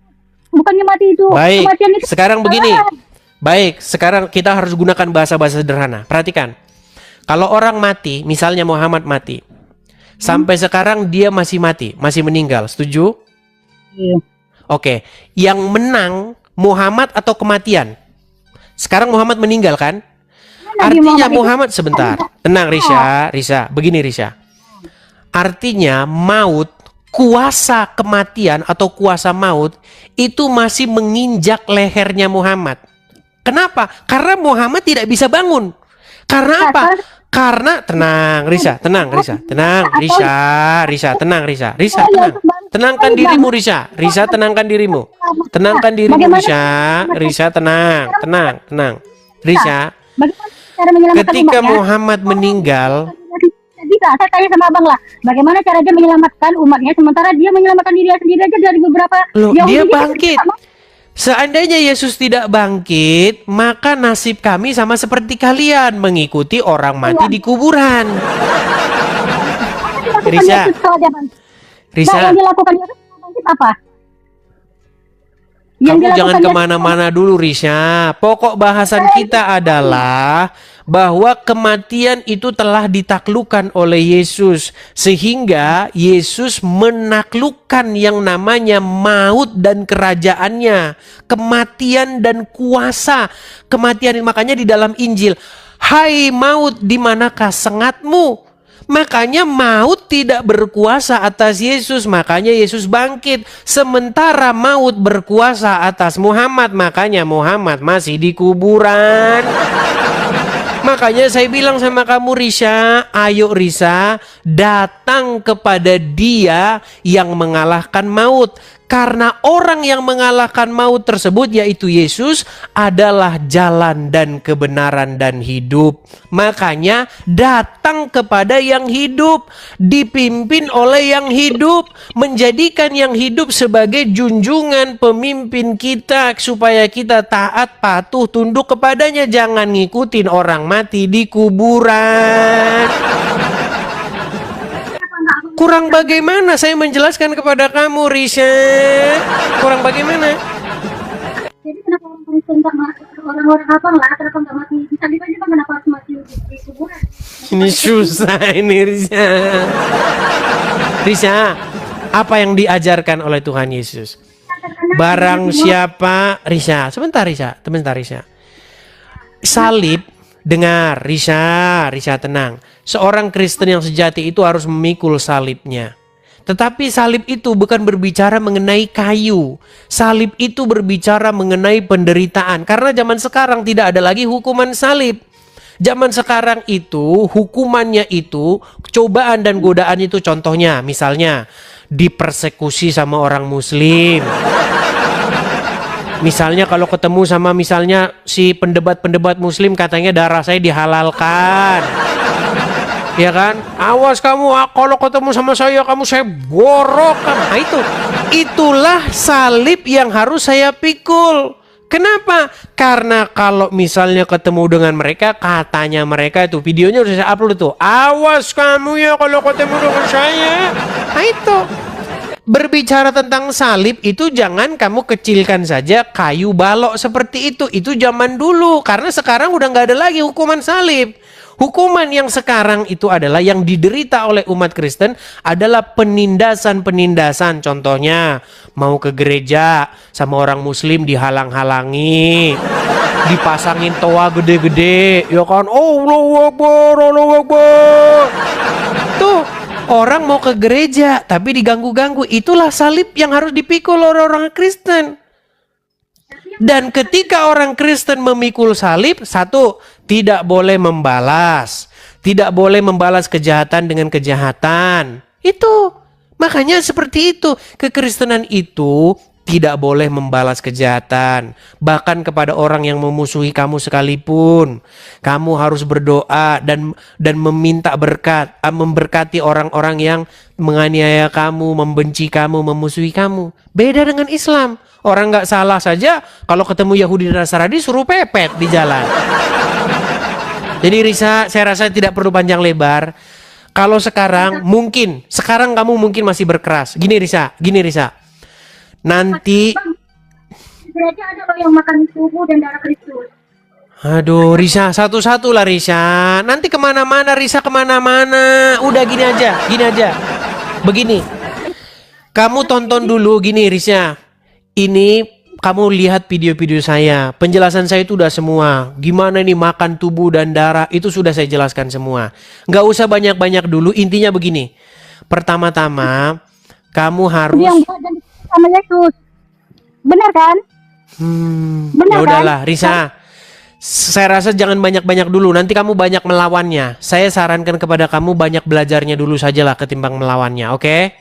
Bukannya mati itu. Baik, itu sekarang begini. Baik, sekarang kita harus gunakan bahasa-bahasa sederhana. Perhatikan. Kalau orang mati, misalnya Muhammad mati. Sampai sekarang dia masih mati, masih meninggal. Setuju? Iya. Oke, yang menang Muhammad atau kematian? Sekarang Muhammad meninggal kan? Nabi Artinya itu- Muhammad sebentar. Tenang Risa. Begini Risa. Artinya maut, kuasa kematian atau kuasa maut itu masih menginjak lehernya Muhammad. Kenapa? Karena Muhammad tidak bisa bangun. Karena apa? Karena tenang Risa. Tenang Risa, tenang tenangkan dirimu Risa. Tenangkan dirimu Risa. Tenang Risa. Bagaimana cara menyelamatkan Ketika umatnya? Muhammad meninggal, Bisa, saya tanya sama abang lah, bagaimana cara dia menyelamatkan umatnya sementara dia menyelamatkan diri sendiri aja dari beberapa loh, Yahudi dia gitu. bangkit. Seandainya Yesus tidak bangkit, maka nasib kami sama seperti kalian, mengikuti orang mati di kuburan. Apa dilakukan Risa. Yesus kalau dia bangkit? Nah, Risa, yang dilakukan Yesus kalau bangkit apa? kamu jangan kemana-mana dulu Risa. Pokok bahasan kita adalah bahwa kematian itu telah ditaklukkan oleh Yesus. Sehingga Yesus menaklukkan yang namanya maut dan kerajaannya. Kematian dan kuasa. Kematian, makanya di dalam Injil, hai maut, di manakah sengatmu? Makanya maut tidak berkuasa atas Yesus, makanya Yesus bangkit. Sementara maut berkuasa atas Muhammad, makanya Muhammad masih di kuburan. Makanya saya bilang sama kamu Risa, ayo Risa, datang kepada Dia yang mengalahkan maut. Karena orang yang mengalahkan maut tersebut, yaitu Yesus, adalah jalan dan kebenaran dan hidup. Makanya datang kepada yang hidup, dipimpin oleh yang hidup, menjadikan yang hidup sebagai junjungan pemimpin kita, supaya kita taat, patuh, tunduk kepadanya. Jangan ngikutin orang mati di kuburan. Kurang bagaimana saya menjelaskan kepada kamu, Risa? Kurang bagaimana? Jadi kenapa orang Kristen nggak masuk, orang-orang abang lah, kenapa nggak mati di salib aja, Bang? Kenapa harus mati di kuburan? Ini susah ini, Risa. Risa, apa yang diajarkan oleh Tuhan Yesus? Barang siapa, Risa, sebentar Risa. Salib, dengar Risa tenang. Seorang Kristen yang sejati itu harus memikul salibnya. Tetapi salib itu bukan berbicara mengenai kayu. Salib itu berbicara mengenai penderitaan. Karena zaman sekarang tidak ada lagi hukuman salib. Zaman sekarang itu hukumannya itu cobaan dan godaan itu, contohnya misalnya dipersekusi sama orang muslim. Misalnya kalau ketemu sama misalnya si pendebat muslim, katanya darah saya dihalalkan. Ya kan? Awas kamu, kalau ketemu sama saya borok. Nah itulah salib yang harus saya pikul. Kenapa? Karena kalau misalnya ketemu dengan mereka, katanya mereka itu, videonya udah saya upload tuh, awas kamu ya kalau ketemu dengan saya. Nah itu, berbicara tentang salib itu jangan kamu kecilkan saja kayu balok seperti itu. Itu zaman dulu, karena sekarang udah nggak ada lagi hukuman salib. Hukuman yang sekarang itu adalah yang diderita oleh umat Kristen adalah penindasan. Contohnya mau ke gereja sama orang muslim dihalang-halangi, dipasangin toa gede-gede, ya kan? Allahu Akbar. Tuh, orang mau ke gereja tapi diganggu-ganggu. Itulah salib yang harus dipikul oleh orang Kristen. Dan ketika orang Kristen memikul salib, satu, tidak boleh membalas. Tidak boleh membalas kejahatan dengan kejahatan. Itu. Makanya seperti itu. Kekristenan itu tidak boleh membalas kejahatan. Bahkan kepada orang yang memusuhi kamu sekalipun. Kamu harus berdoa dan meminta berkat. Memberkati orang-orang yang menganiaya kamu, membenci kamu, memusuhi kamu. Beda dengan Islam. Orang nggak salah saja, kalau ketemu Yahudi dan Nasrani suruh pepet di jalan. Jadi Risa, saya rasa tidak perlu panjang lebar. Kalau sekarang kamu mungkin masih berkeras. Gini Risa. Nanti, Gereja ada loh yang makan tubuh dan darah Kristus. aduh Risa, satu-satu lah Risa. Nanti kemana-mana Risa, kemana-mana. Udah gini aja. Begini, kamu tonton dulu gini Risa. Ini kamu lihat video-video saya. Penjelasan saya itu udah semua. Gimana ini makan tubuh dan darah, itu sudah saya jelaskan semua. Nggak usah banyak-banyak dulu, intinya begini. Pertama-tama, kamu harus... Yang buat dan sama Yesus. Benar kan? Benar Ya udahlah, kan? Risa. Saya rasa jangan banyak-banyak dulu. Nanti kamu banyak melawannya. Saya sarankan kepada kamu banyak belajarnya dulu sajalah ketimbang melawannya, oke?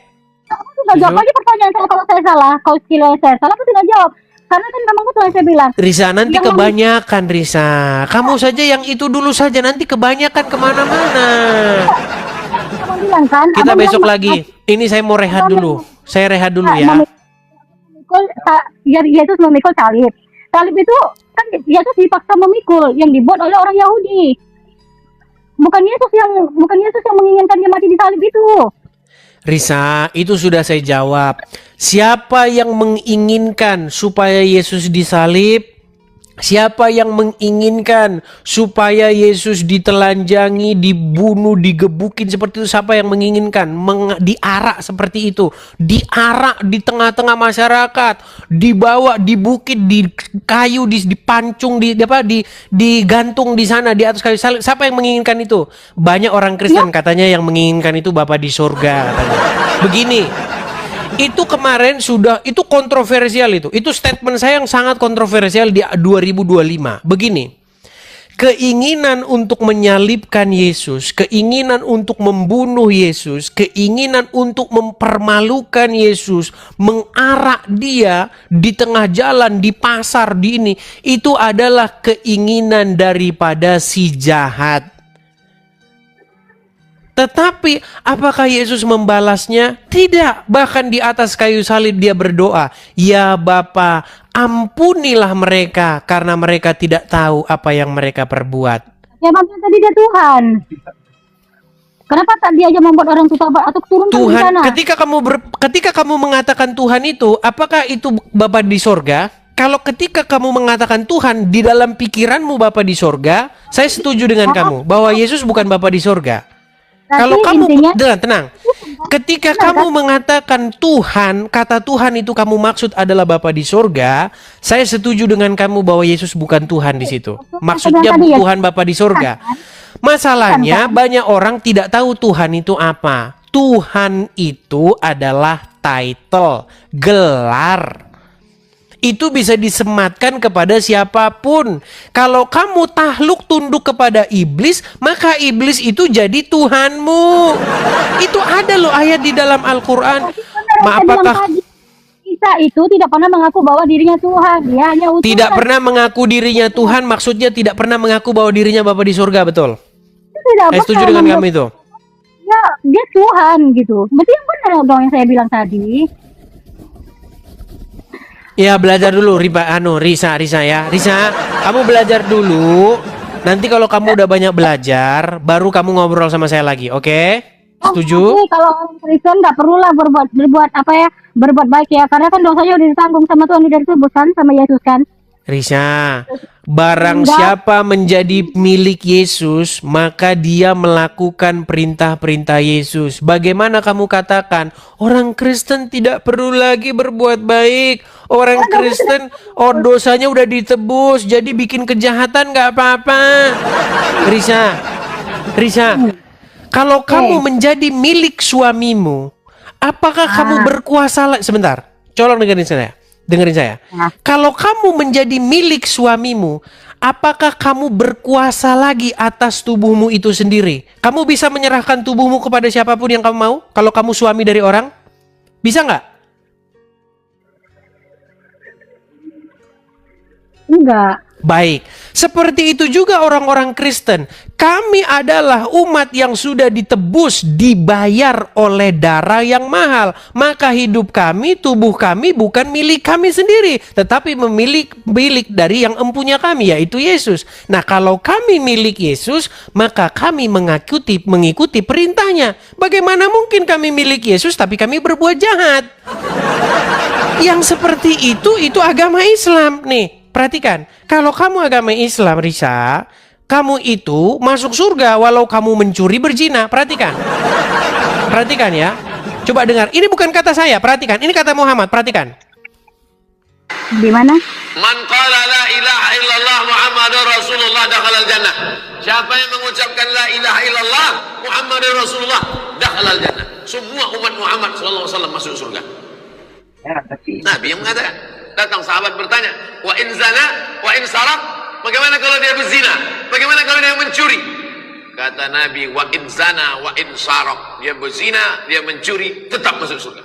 Kamu sudah jawab aja pertanyaan saya kalau saya salah. Kalau sekiranya saya salah, aku tidak jawab. Karena kan kamu tuh yang saya bilang. Risa, nanti Yang kebanyakan, Risa. Kamu saja yang itu dulu saja, nanti kebanyakan kemana-mana. Kamu bilang kan. Kita abang besok bilang, lagi. Ini saya mau rehat dulu. Saya rehat dulu ya. memikul, Yesus memikul salib. Salib itu kan Yesus dipaksa memikul, yang dibuat oleh orang Yahudi. Bukan Yesus yang menginginkan dia mati di salib itu. Risa, itu sudah saya jawab. Siapa yang menginginkan supaya Yesus disalib? Siapa yang menginginkan supaya Yesus ditelanjangi, dibunuh, digebukin seperti itu? Siapa yang menginginkan? Diarak seperti itu. Diarak di tengah-tengah masyarakat. Dibawa di bukit, di kayu, dipancung, digantung di sana di atas kayu salib. Siapa yang menginginkan itu? Banyak orang Kristen katanya yang menginginkan itu Bapa di surga katanya. Begini. Itu kemarin itu kontroversial itu. Itu statement saya yang sangat kontroversial di 2025. Begini. Keinginan untuk menyalibkan Yesus, keinginan untuk membunuh Yesus, keinginan untuk mempermalukan Yesus, mengarak dia di tengah jalan, di pasar, di ini, itu adalah keinginan daripada si jahat. Tetapi apakah Yesus membalasnya? Tidak. Bahkan di atas kayu salib dia berdoa, "Ya Bapa, ampunilah mereka karena mereka tidak tahu apa yang mereka perbuat." Ya maksudnya tadi dia Tuhan. Kenapa tak dia aja membuat orang itu tobat atau turun di Tuhan, sana? ketika kamu mengatakan Tuhan itu, apakah itu Bapa di sorga? Kalau ketika kamu mengatakan Tuhan, di dalam pikiranmu Bapa di sorga, saya setuju dengan kamu bahwa Yesus bukan Bapa di sorga. Kalau kamu tenang, ketika kamu mengatakan Tuhan, kata Tuhan itu kamu maksud adalah Bapa di sorga, saya setuju dengan kamu bahwa Yesus bukan Tuhan di situ. Maksudnya Tuhan Bapa di sorga. Masalahnya banyak orang tidak tahu Tuhan itu apa. Tuhan itu adalah title, gelar. Itu bisa disematkan kepada siapapun. Kalau kamu takluk tunduk kepada iblis, maka iblis itu jadi Tuhanmu. Itu ada loh ayat di dalam Al-Quran. Apakah Isa itu tidak pernah mengaku bahwa dirinya Tuhan? Dia hanya utusan. Tidak pernah mengaku dirinya Tuhan, maksudnya tidak pernah mengaku bahwa dirinya Bapa di surga, betul? Saya setuju dengan kamu itu. Ya, dia Tuhan gitu. Berarti yang benar dong yang saya bilang tadi. Ya belajar dulu Risa ya. Risa, kamu belajar dulu. Nanti kalau kamu udah banyak belajar, baru kamu ngobrol sama saya lagi, oke? Setuju? Kalau orang Kristen nggak perlulah berbuat baik ya, karena kan dosanya udah ditanggung sama Tuhan, udah ditebus kan sama Yesus kan. Risa, barang siapa menjadi milik Yesus, maka dia melakukan perintah-perintah Yesus. Bagaimana kamu katakan, orang Kristen tidak perlu lagi berbuat baik. Orang Kristen, dosanya udah ditebus, jadi bikin kejahatan gak apa-apa. Risa, kalau kamu menjadi milik suamimu, apakah kamu berkuasa? Sebentar, colong dengerin saya. Kalau kamu menjadi milik suamimu, apakah kamu berkuasa lagi atas tubuhmu itu sendiri? Kamu bisa menyerahkan tubuhmu kepada siapapun yang kamu mau? Kalau kamu suami dari orang? Bisa nggak? Enggak. Baik, seperti itu juga orang-orang Kristen. Kami adalah umat yang sudah ditebus, dibayar oleh darah yang mahal. Maka hidup kami, tubuh kami bukan milik kami sendiri, tetapi milik dari yang empunya kami, yaitu Yesus. Nah, kalau kami milik Yesus, maka kami mengikuti perintahnya. Bagaimana mungkin kami milik Yesus tapi kami berbuat jahat? Yang seperti itu agama Islam nih. Perhatikan, kalau kamu agama Islam, Risa, kamu itu masuk surga walau kamu mencuri berzina. Perhatikan ya. Coba dengar, ini bukan kata saya, perhatikan. Ini kata Muhammad, perhatikan. Di mana? Man qala la ilaha illallah Muhammadur Rasulullah dakhalal jannah. Siapa yang mengucapkan la ilaha illallah Muhammadur Rasulullah dakhalal jannah. Semua umat Muhammad sallallahu alaihi wasallam masuk surga. Nabi yang mengatakan. Datang sahabat bertanya, wa in zana, wa in sarak, bagaimana kalau dia berzina? Bagaimana kalau dia mencuri? Kata Nabi, wa in zana, wa in sarak. Dia berzina, dia mencuri, tetap masuk surga.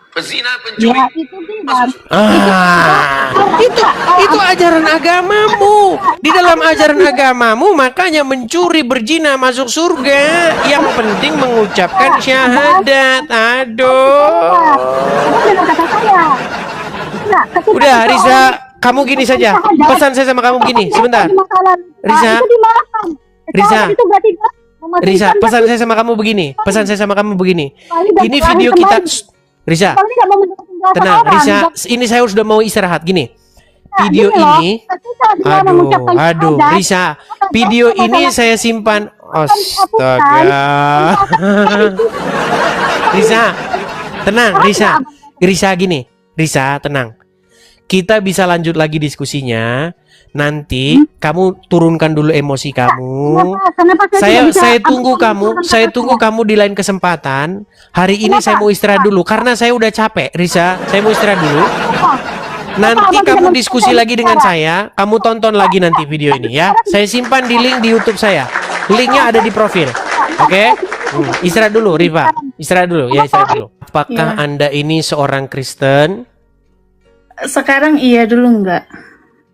Pezina, pencuri, Ya itu bilang. Itu ajaran agamamu. Di dalam ajaran agamamu makanya mencuri berzina masuk surga. Yang penting mengucapkan syahadat. Aduh. Itu kata saya. Nah, ketika Udah, Riza, seseorang kamu gini saja. Pesan saya sama kamu gini, sebentar. Riza. Itu dimaafkan. Riza. Itu berarti dia mematikan Riza, pesan hati. saya sama kamu begini. Pesan saya sama kamu begini. Dan Ini terakhir video kembali. kita. Riza, Kalau tidak mau mendengarkan penjelasan tenang. orang, Riza, tidak- ini saya sudah mau istirahat. Gini. Nah, Video gini loh, ini. ketika dia mengucapkan Aduh, syahadat, Riza. Video ini saya simpan. Astaga. Riza, tenang, Riza. Riza gini. Riza, tenang. Kita bisa lanjut lagi diskusinya. Nanti kamu turunkan dulu emosi kamu. Kenapa Saya tidak bisa saya tunggu ambil kamu, keputusan saya kata tunggu saya? kamu di lain kesempatan. Hari ini saya mau istirahat dulu karena saya udah capek, Risa. Saya mau istirahat dulu. Nanti kamu diskusi lagi dengan saya. Kamu tonton lagi nanti video ini ya. Saya simpan di link di YouTube saya. Linknya ada di profil. Oke? Istirahat dulu, Riva. Istirahat dulu, ya istirahat dulu. Apakah Ya. Anda ini seorang Kristen? Sekarang iya, dulu enggak.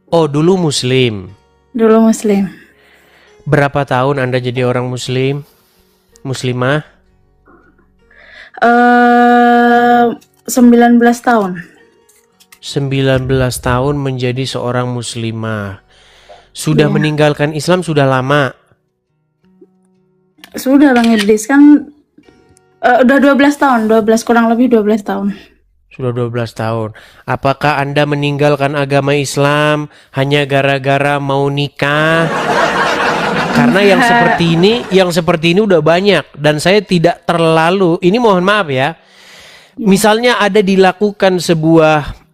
Oh, dulu Muslim. Dulu Muslim. Berapa tahun Anda jadi orang Muslim? Muslimah? 19 tahun. 19 tahun menjadi seorang muslimah. Sudah meninggalkan Islam sudah lama. Sudah Bang Idris kan udah 12 tahun, 12 kurang lebih 12 tahun. Sudah 12 tahun. Apakah Anda meninggalkan agama Islam hanya gara-gara mau nikah? Karena yang seperti ini udah banyak dan saya tidak terlalu, ini mohon maaf ya. Misalnya ada dilakukan sebuah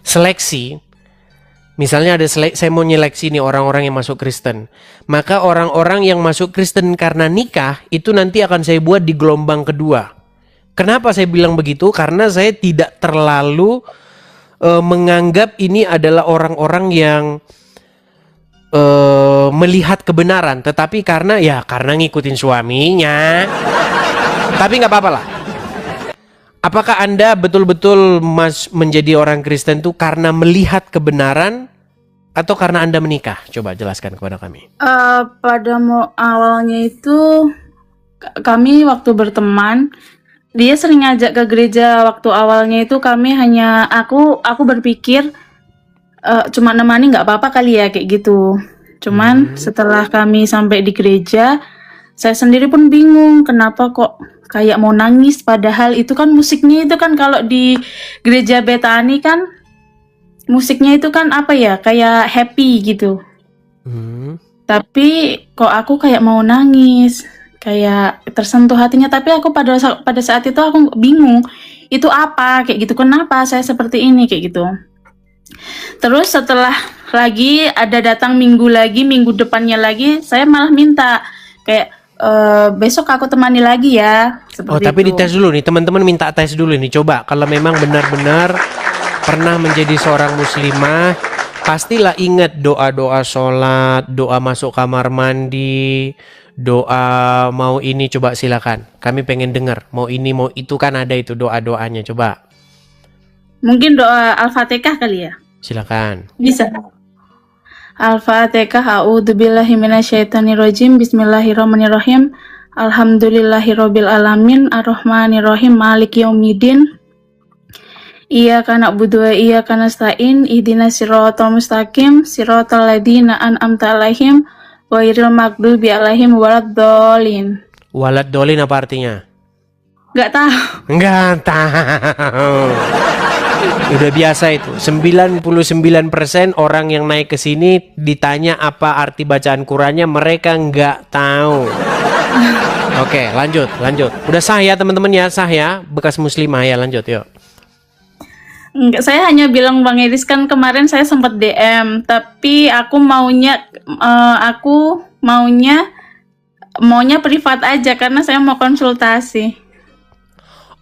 seleksi. Misalnya ada saya mau nyeleksi nih orang-orang yang masuk Kristen. Maka orang-orang yang masuk Kristen karena nikah itu nanti akan saya buat di gelombang kedua. Kenapa saya bilang begitu? Karena saya tidak terlalu menganggap ini adalah orang-orang yang melihat kebenaran, tetapi karena ngikutin suaminya. Tapi nggak apa-apa lah. Apakah Anda betul-betul menjadi orang Kristen itu karena melihat kebenaran atau karena Anda menikah? Coba jelaskan kepada kami. Pada awalnya itu kami waktu berteman, dia sering ngajak ke gereja. Waktu awalnya itu kami hanya aku berpikir cuma nemani nggak apa-apa kali ya kayak gitu. Cuman setelah kami sampai di gereja, saya sendiri pun bingung kenapa kok kayak mau nangis, padahal itu kan musiknya itu kan kalau di gereja Betani kan musiknya itu kan apa ya, kayak happy gitu. Tapi kok aku kayak mau nangis, kayak tersentuh hatinya. Tapi aku pada saat itu aku bingung itu apa kayak gitu, kenapa saya seperti ini kayak gitu. Terus setelah lagi ada datang minggu depannya lagi, saya malah minta kayak besok aku temani lagi ya. Oh, tapi dites dulu nih, teman-teman minta tes dulu nih. Coba kalau memang benar-benar pernah menjadi seorang muslimah, pastilah ingat doa-doa sholat, doa masuk kamar mandi, doa mau ini. Coba silakan, kami pengen dengar. Mau ini mau itu kan ada itu doa-doanya. Coba Mungkin doa Al-Fatihah kali ya. silakan. Bisa. Al-Fatihah. A'udzubillahi minasyaitonirrajim. Bismillahirrahmanirrahim. Alhamdulillahirabbil alamin. Arrahmanirrahim. Maliki yaumiddin. Iyyaka na'budu wa iyyaka nasta'in. Ihdinas siratal mustaqim. Siratal ladzina an'amta 'alaihim ghairil maghdubi 'alaihim waladdallin. Walad dolin apa artinya? Enggak tahu. Enggak tahu. Udah biasa itu. 99% orang yang naik ke sini ditanya apa arti bacaan Qurannya, mereka nggak tahu. Oke, lanjut. Udah sah ya teman-teman ya, sah ya, bekas muslimah ya, lanjut yuk. Enggak, saya hanya bilang Bang Edis, kan kemarin saya sempat DM, tapi aku maunya privat aja karena saya mau konsultasi.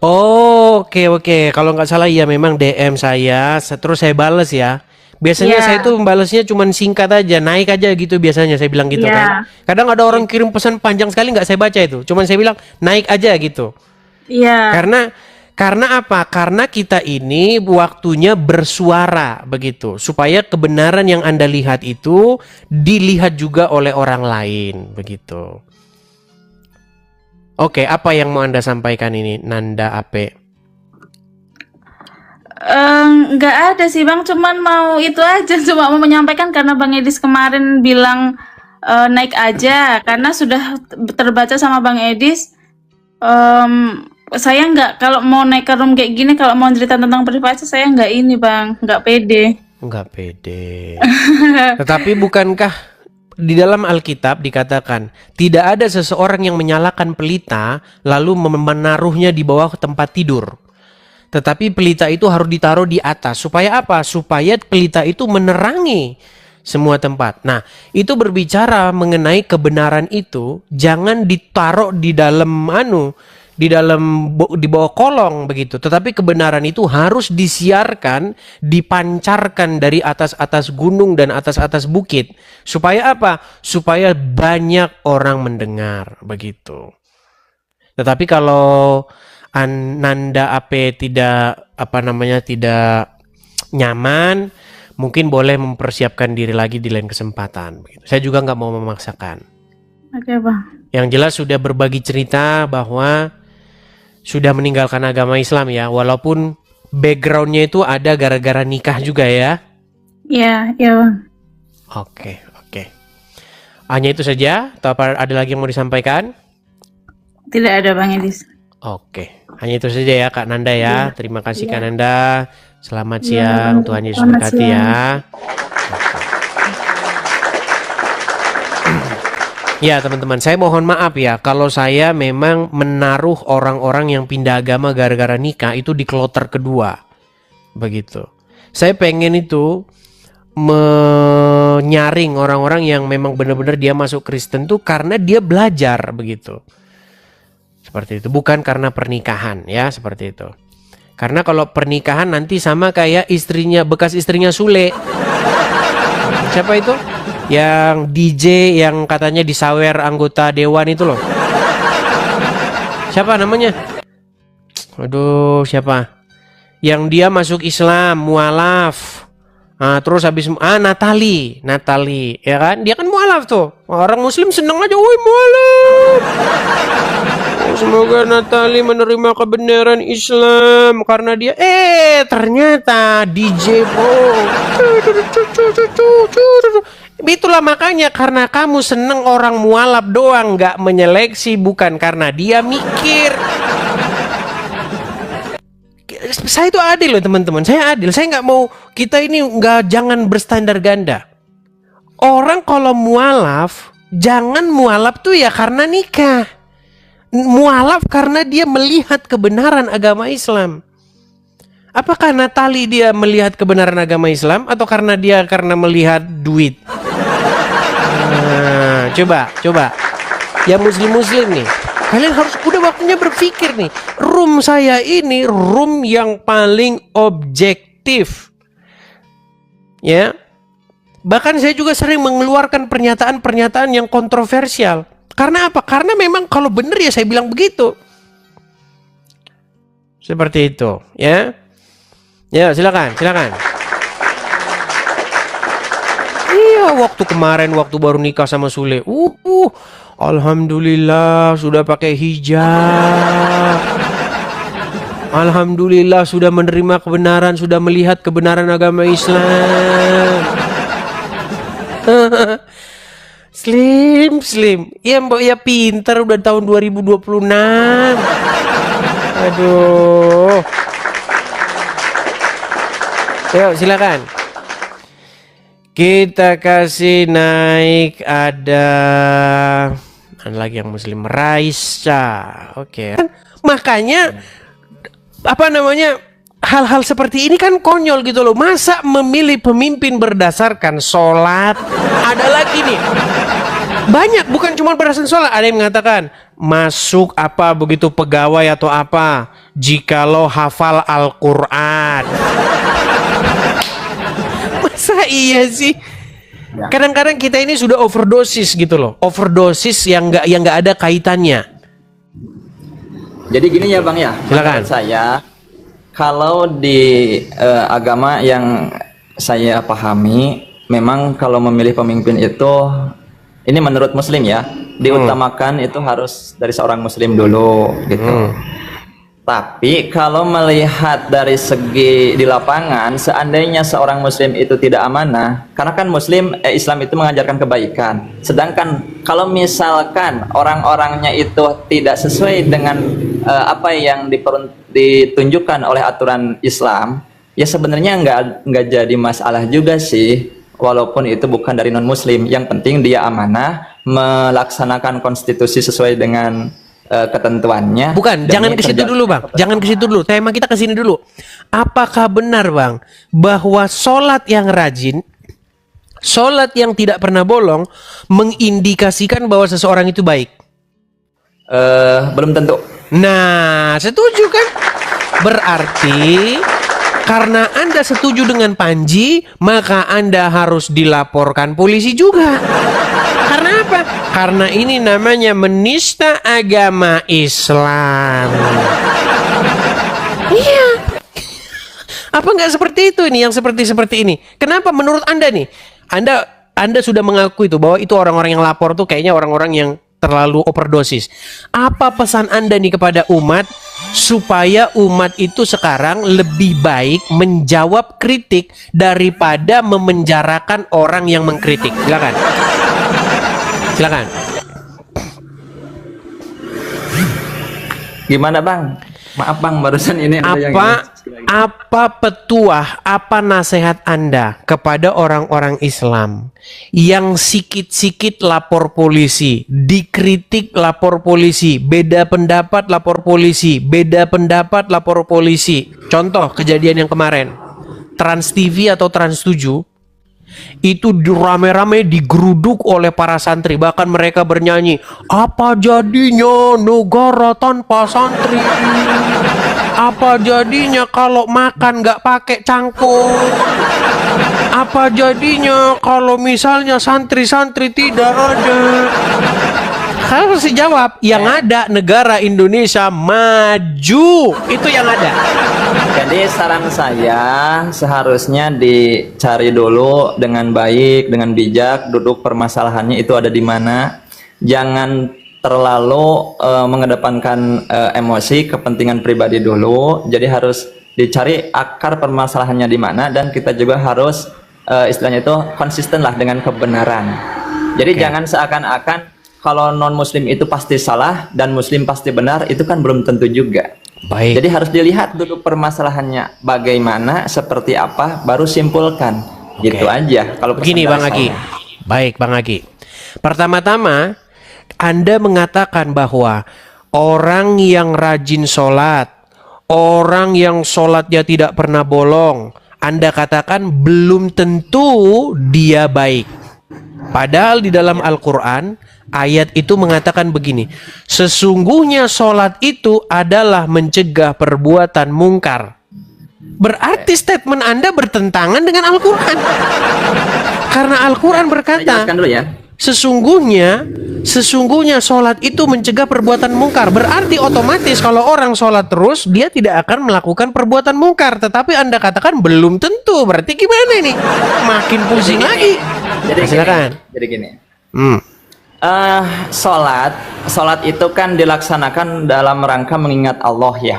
Oh, oke. Kalau nggak salah ya memang DM saya, terus saya bales ya. Biasanya Iya. saya tuh balasnya cuman singkat aja, naik aja gitu biasanya saya bilang gitu Iya. kan. Kadang ada orang kirim pesan panjang sekali nggak saya baca itu. Cuman saya bilang naik aja gitu. Iya. Karena apa? Karena kita ini waktunya bersuara begitu, supaya kebenaran yang Anda lihat itu dilihat juga oleh orang lain begitu. Oke, apa yang mau Anda sampaikan ini, Nanda Ape? Nggak ada sih Bang, cuman mau itu aja, cuma mau menyampaikan karena Bang Edis kemarin bilang naik aja, karena sudah terbaca sama Bang Edis. Saya nggak, kalau mau naik ke room kayak gini, kalau mau cerita tentang privasi, saya nggak ini Bang, nggak pede. Nggak pede. Tetapi bukankah di dalam Alkitab dikatakan tidak ada seseorang yang menyalakan pelita lalu menaruhnya di bawah tempat tidur. Tetapi pelita itu harus ditaruh di atas. Supaya apa? Supaya pelita itu menerangi semua tempat. Nah, itu berbicara mengenai kebenaran itu jangan ditaruh di dalam di bawah kolong begitu. Tetapi kebenaran itu harus disiarkan, dipancarkan dari atas-atas gunung dan atas-atas bukit. Supaya apa? Supaya banyak orang mendengar begitu. Tetapi kalau Nanda Ape tidak tidak nyaman, mungkin boleh mempersiapkan diri lagi di lain kesempatan. Begitu. Saya juga nggak mau memaksakan. Oke Bang. Yang jelas sudah berbagi cerita bahwa sudah meninggalkan agama Islam ya, walaupun backgroundnya itu ada gara-gara nikah juga ya. Iya Bang. Oke. Hanya itu saja, atau ada lagi yang mau disampaikan? Tidak ada Bang Edis. Oke, hanya itu saja ya Kak Nanda ya. Terima kasih Kak Nanda. Selamat Iya, siang, Tuhan Yesus selamat berkati siang. ya. Ya teman-teman, saya mohon maaf ya kalau saya memang menaruh orang-orang yang pindah agama gara-gara nikah itu di kloter kedua. Begitu. Saya pengen itu menyaring orang-orang yang memang benar-benar dia masuk Kristen tuh karena dia belajar begitu. Seperti itu, bukan karena pernikahan ya, seperti itu. Karena kalau pernikahan nanti sama kayak bekas istrinya Sule. Siapa itu? Yang DJ yang katanya disawer anggota dewan itu loh. Siapa namanya? Aduh, siapa? Yang dia masuk Islam, mualaf. Terus habis Natali, ya kan? Dia kan mualaf tuh. Orang Muslim seneng aja, woi mualaf. Semoga Natali menerima kebenaran Islam karena dia ternyata DJ bro. Itulah makanya karena kamu seneng orang mualaf doang, nggak menyeleksi, bukan karena dia mikir. Saya itu adil loh teman-teman, saya adil. Saya nggak mau kita ini jangan berstandar ganda. Orang kalau mualaf, jangan mualaf tuh ya karena nikah. Mualaf karena dia melihat kebenaran agama Islam. Apakah Natali dia melihat kebenaran agama Islam atau karena melihat duit? Coba. Ya muslim nih. Kalian harus udah waktunya berpikir nih. Room saya ini room yang paling objektif. Ya. Bahkan saya juga sering mengeluarkan pernyataan-pernyataan yang kontroversial. Karena apa? Karena memang kalau benar ya saya bilang begitu. Seperti itu, ya. Ya, silakan. Iya, waktu baru nikah sama Sule. Alhamdulillah sudah pakai hijab. Alhamdulillah sudah menerima kebenaran, sudah melihat kebenaran agama Islam. Slim. Ya mbak ya pinter udah tahun 2026. Aduh. Yuk silakan. Kita kasih naik ada lagi yang muslim Raisa. Oke. Makanya hal-hal seperti ini kan konyol gitu loh. Masa memilih pemimpin berdasarkan sholat? Ada lagi nih, banyak, bukan cuma berdasarkan sholat. Ada yang mengatakan masuk apa begitu pegawai atau apa jikalau hafal Al-Quran. Masa iya sih? Kadang-kadang kita ini sudah overdosis gitu loh, overdosis yang nggak ada kaitannya. Jadi gini ya Bang ya, Silakan. menurut saya kalau di agama yang saya pahami, memang kalau memilih pemimpin itu, ini menurut Muslim ya, diutamakan itu harus dari seorang Muslim dulu gitu. Tapi kalau melihat dari segi di lapangan, seandainya seorang Muslim itu tidak amanah, karena kan Islam itu mengajarkan kebaikan. Sedangkan kalau misalkan orang-orangnya itu tidak sesuai dengan apa yang ditunjukkan oleh aturan Islam, ya sebenarnya nggak jadi masalah juga sih, walaupun itu bukan dari non Muslim. Yang penting dia amanah, melaksanakan konstitusi sesuai dengan ketentuannya. Bukan, jangan ke situ dulu Bang. Jangan ke situ dulu. Tema kita ke sini dulu. Apakah benar Bang bahwa sholat yang rajin, sholat yang tidak pernah bolong mengindikasikan bahwa seseorang itu baik? Belum tentu. Nah, setuju kan? Berarti karena Anda setuju dengan Panji, maka Anda harus dilaporkan polisi juga. Karena apa? Karena ini namanya menista agama Islam. Iya. Apa nggak seperti itu ini, yang seperti ini? Kenapa menurut Anda nih? Anda sudah mengaku itu bahwa itu orang-orang yang lapor tuh kayaknya orang-orang yang terlalu overdosis. Apa pesan Anda nih kepada umat supaya umat itu sekarang lebih baik menjawab kritik daripada memenjarakan orang yang mengkritik? Silakan. Silakan. Gimana Bang? Maaf Bang, barusan ini ada yang Apa petuah, apa nasihat Anda kepada orang-orang Islam yang sikit-sikit lapor polisi, dikritik lapor polisi, beda pendapat lapor polisi, beda pendapat lapor polisi? Contoh kejadian yang kemarin, Trans TV atau Trans 7 itu rame-rame digeruduk oleh para santri. Bahkan mereka bernyanyi, apa jadinya negara tanpa santri? Apa jadinya kalau makan nggak pakai cangkul? Apa jadinya kalau misalnya santri-santri tidak ada? Harus dijawab, yang ada negara Indonesia maju, itu yang ada. Jadi saran saya seharusnya dicari dulu dengan baik, dengan bijak, duduk permasalahannya itu ada di mana. Jangan terlalu mengedepankan emosi, kepentingan pribadi dulu. Jadi harus dicari akar permasalahannya di mana, dan kita juga harus istilahnya itu konsisten lah dengan kebenaran. Jadi jangan seakan-akan kalau non muslim itu pasti salah dan muslim pasti benar, itu kan belum tentu juga. Baik. Jadi harus dilihat dulu permasalahannya bagaimana, seperti apa, baru simpulkan. Gitu aja. Kalau begini Bang Aki. Baik Bang Aki. Pertama-tama Anda mengatakan bahwa orang yang rajin sholat, orang yang sholatnya tidak pernah bolong, Anda katakan belum tentu dia baik. Padahal di dalam Al-Quran ayat itu mengatakan begini, sesungguhnya sholat itu adalah mencegah perbuatan mungkar. Berarti statement Anda bertentangan dengan Al-Quran. Karena Al-Quran berkata, dulu ya. Sesungguhnya sholat itu mencegah perbuatan mungkar. Berarti otomatis kalau orang sholat terus, dia tidak akan melakukan perbuatan mungkar. Tetapi Anda katakan belum tentu. Berarti gimana ini? Makin pusing lagi. Jadi silakan. Jadi gini. Sholat itu kan dilaksanakan dalam rangka mengingat Allah ya.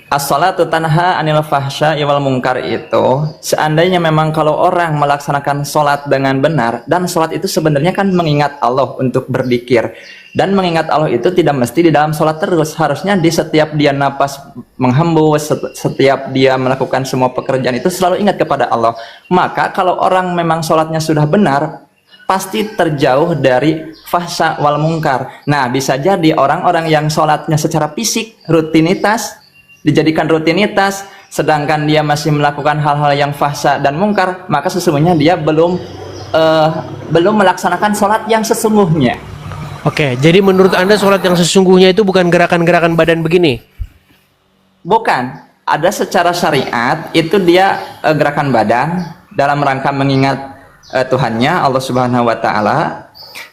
As-sholatu tanha anil fahsya'i wal munkar itu, seandainya memang kalau orang melaksanakan sholat dengan benar, dan sholat itu sebenarnya kan mengingat Allah untuk berzikir, dan mengingat Allah itu tidak mesti di dalam sholat terus, harusnya di setiap dia napas menghembus, setiap dia melakukan semua pekerjaan itu selalu ingat kepada Allah. Maka kalau orang memang sholatnya sudah benar, pasti terjauh dari fahsya wal munkar. Nah, bisa jadi orang-orang yang sholatnya secara fisik, rutinitas, dijadikan rutinitas, sedangkan dia masih melakukan hal-hal yang fahsya dan mungkar, maka sesungguhnya dia belum melaksanakan sholat yang sesungguhnya. Oke, jadi menurut Anda sholat yang sesungguhnya itu bukan gerakan-gerakan badan begini? Bukan. Ada secara syariat itu dia gerakan badan dalam rangka mengingat Tuhannya Allah Subhanahu wa taala.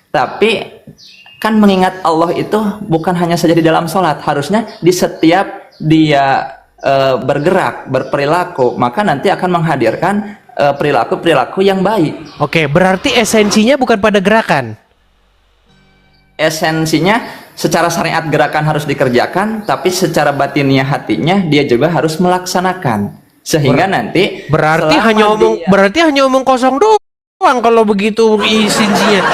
Tapi kan mengingat Allah itu bukan hanya saja di dalam sholat, harusnya di setiap dia bergerak, berperilaku, maka nanti akan menghadirkan perilaku-perilaku yang baik. Oke, berarti esensinya bukan pada gerakan. Esensinya secara syariat gerakan harus dikerjakan, tapi secara batinnya hatinya dia juga harus melaksanakan. Sehingga nanti Berarti selama hanya omong kosong doang kalau begitu esensinya.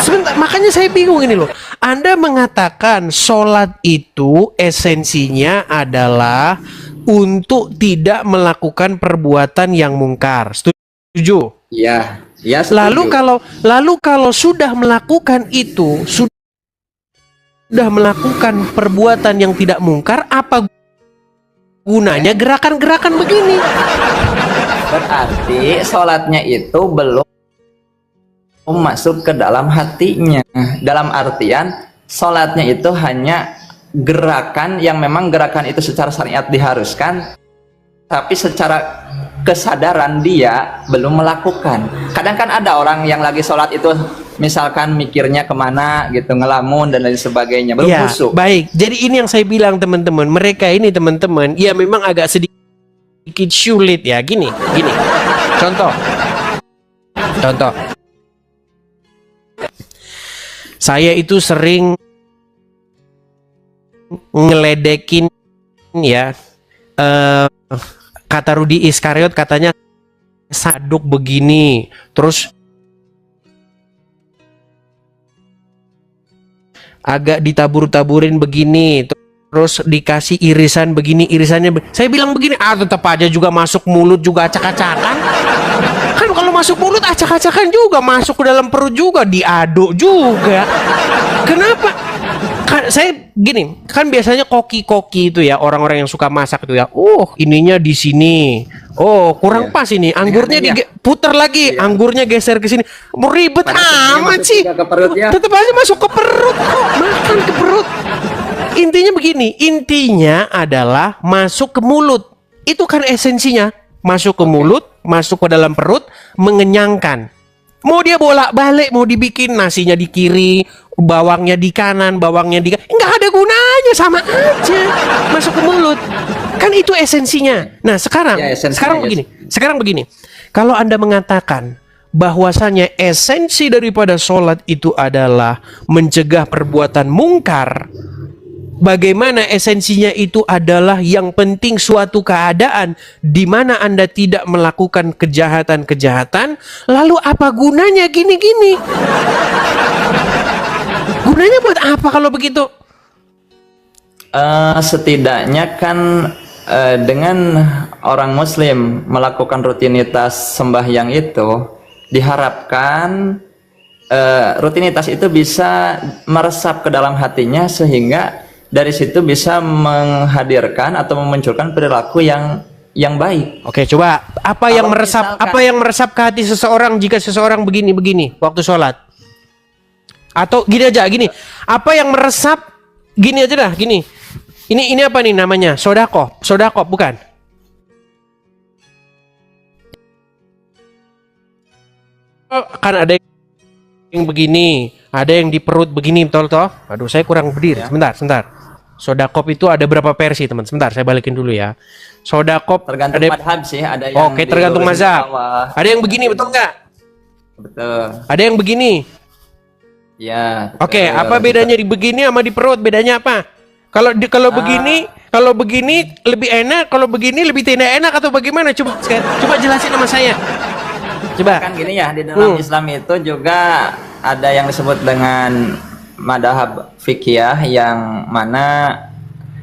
Sebentar, makanya saya bingung ini loh. Anda mengatakan sholat itu esensinya adalah untuk tidak melakukan perbuatan yang mungkar. Setuju? ya, ya Lalu setuju. kalau sudah melakukan itu, sudah melakukan perbuatan yang tidak mungkar, apa gunanya gerakan-gerakan begini? Berarti sholatnya itu belum masuk ke dalam hatinya. Dalam artian sholatnya itu hanya gerakan yang memang gerakan itu secara syariat diharuskan, tapi secara kesadaran dia belum melakukan. Kadang kan ada orang yang lagi sholat itu misalkan mikirnya kemana gitu, ngelamun dan lain sebagainya, belum Ya, khusyuk. baik. Jadi ini yang saya bilang teman-teman, mereka ini teman-teman, ya memang agak sedikit sulit ya. Gini. Contoh. Saya itu sering ngeledekin ya, kata Rudi Iskariot katanya saduk begini, terus agak ditabur-taburin begini, terus dikasih irisan begini, saya bilang begini, tetap aja juga masuk mulut juga acak-acakan. Kan kalau masuk mulut acak-acakan juga, masuk ke dalam perut juga, diaduk juga. Kenapa? Kan saya gini, kan biasanya koki-koki itu ya, orang-orang yang suka masak itu ya. Ininya di sini. Kurang Iya. pas ini. Anggurnya Iya. diputar lagi, Iya. anggurnya geser ke sini. Mau ribet Padahal amat masuk sih. juga ke perut ya. Tetap aja masuk ke perut kok, makan ke perut. Intinya begini, intinya adalah masuk ke mulut. Itu kan esensinya. Masuk ke mulut, masuk ke dalam perut, mengenyangkan. Mau dia bolak-balik, mau dibikin nasinya di kiri, bawangnya di kanan, nggak ada gunanya, sama aja masuk ke mulut. Kan itu esensinya. Nah, sekarang Ya, esensinya, sekarang begini. Kalau Anda mengatakan bahwasanya esensi daripada sholat itu adalah mencegah perbuatan mungkar, bagaimana esensinya itu adalah yang penting suatu keadaan di mana Anda tidak melakukan kejahatan-kejahatan, lalu apa gunanya gini-gini? Gunanya buat apa kalau begitu? Setidaknya kan dengan orang muslim melakukan rutinitas sembahyang itu diharapkan rutinitas itu bisa meresap ke dalam hatinya, sehingga dari situ bisa menghadirkan atau memunculkan perilaku yang baik. Oke, coba apa yang meresap ke hati seseorang jika seseorang begini waktu sholat? Atau gini aja, apa yang meresap, gini aja dah, gini. Ini apa nih namanya? Sodako bukan? Kan ada yang begini, ada yang di perut begini, betul toh? Aduh, saya kurang berdiri. Sebentar. Sodakop itu ada berapa versi, teman? Sebentar, saya balikin dulu ya. Sodakop Tergantung madhab sih, ada yang Oke, tergantung dilurusin mazhab. ke bawah. Ada yang begini, betul nggak? Betul. Ada yang begini. Ya. Oke, apa bedanya di begini sama di perut? Bedanya apa? Kalau begini lebih enak, kalau begini lebih tidak enak atau bagaimana? Coba jelasin sama saya. Coba. Kan gini ya, di dalam Islam itu juga ada yang disebut dengan madhab fikih yang mana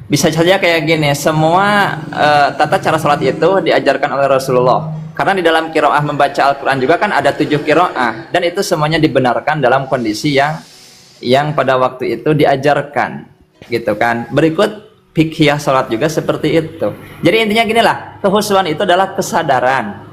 bisa saja kayak gini, semua tata cara sholat itu diajarkan oleh Rasulullah. Karena di dalam qiraah membaca Al-Quran juga kan ada 7 qiraah, dan itu semuanya dibenarkan dalam kondisi yang pada waktu itu diajarkan, gitu kan. Berikut Fiqhiyah sholat juga seperti itu. Jadi intinya gini lah, kehusuan itu adalah kesadaran.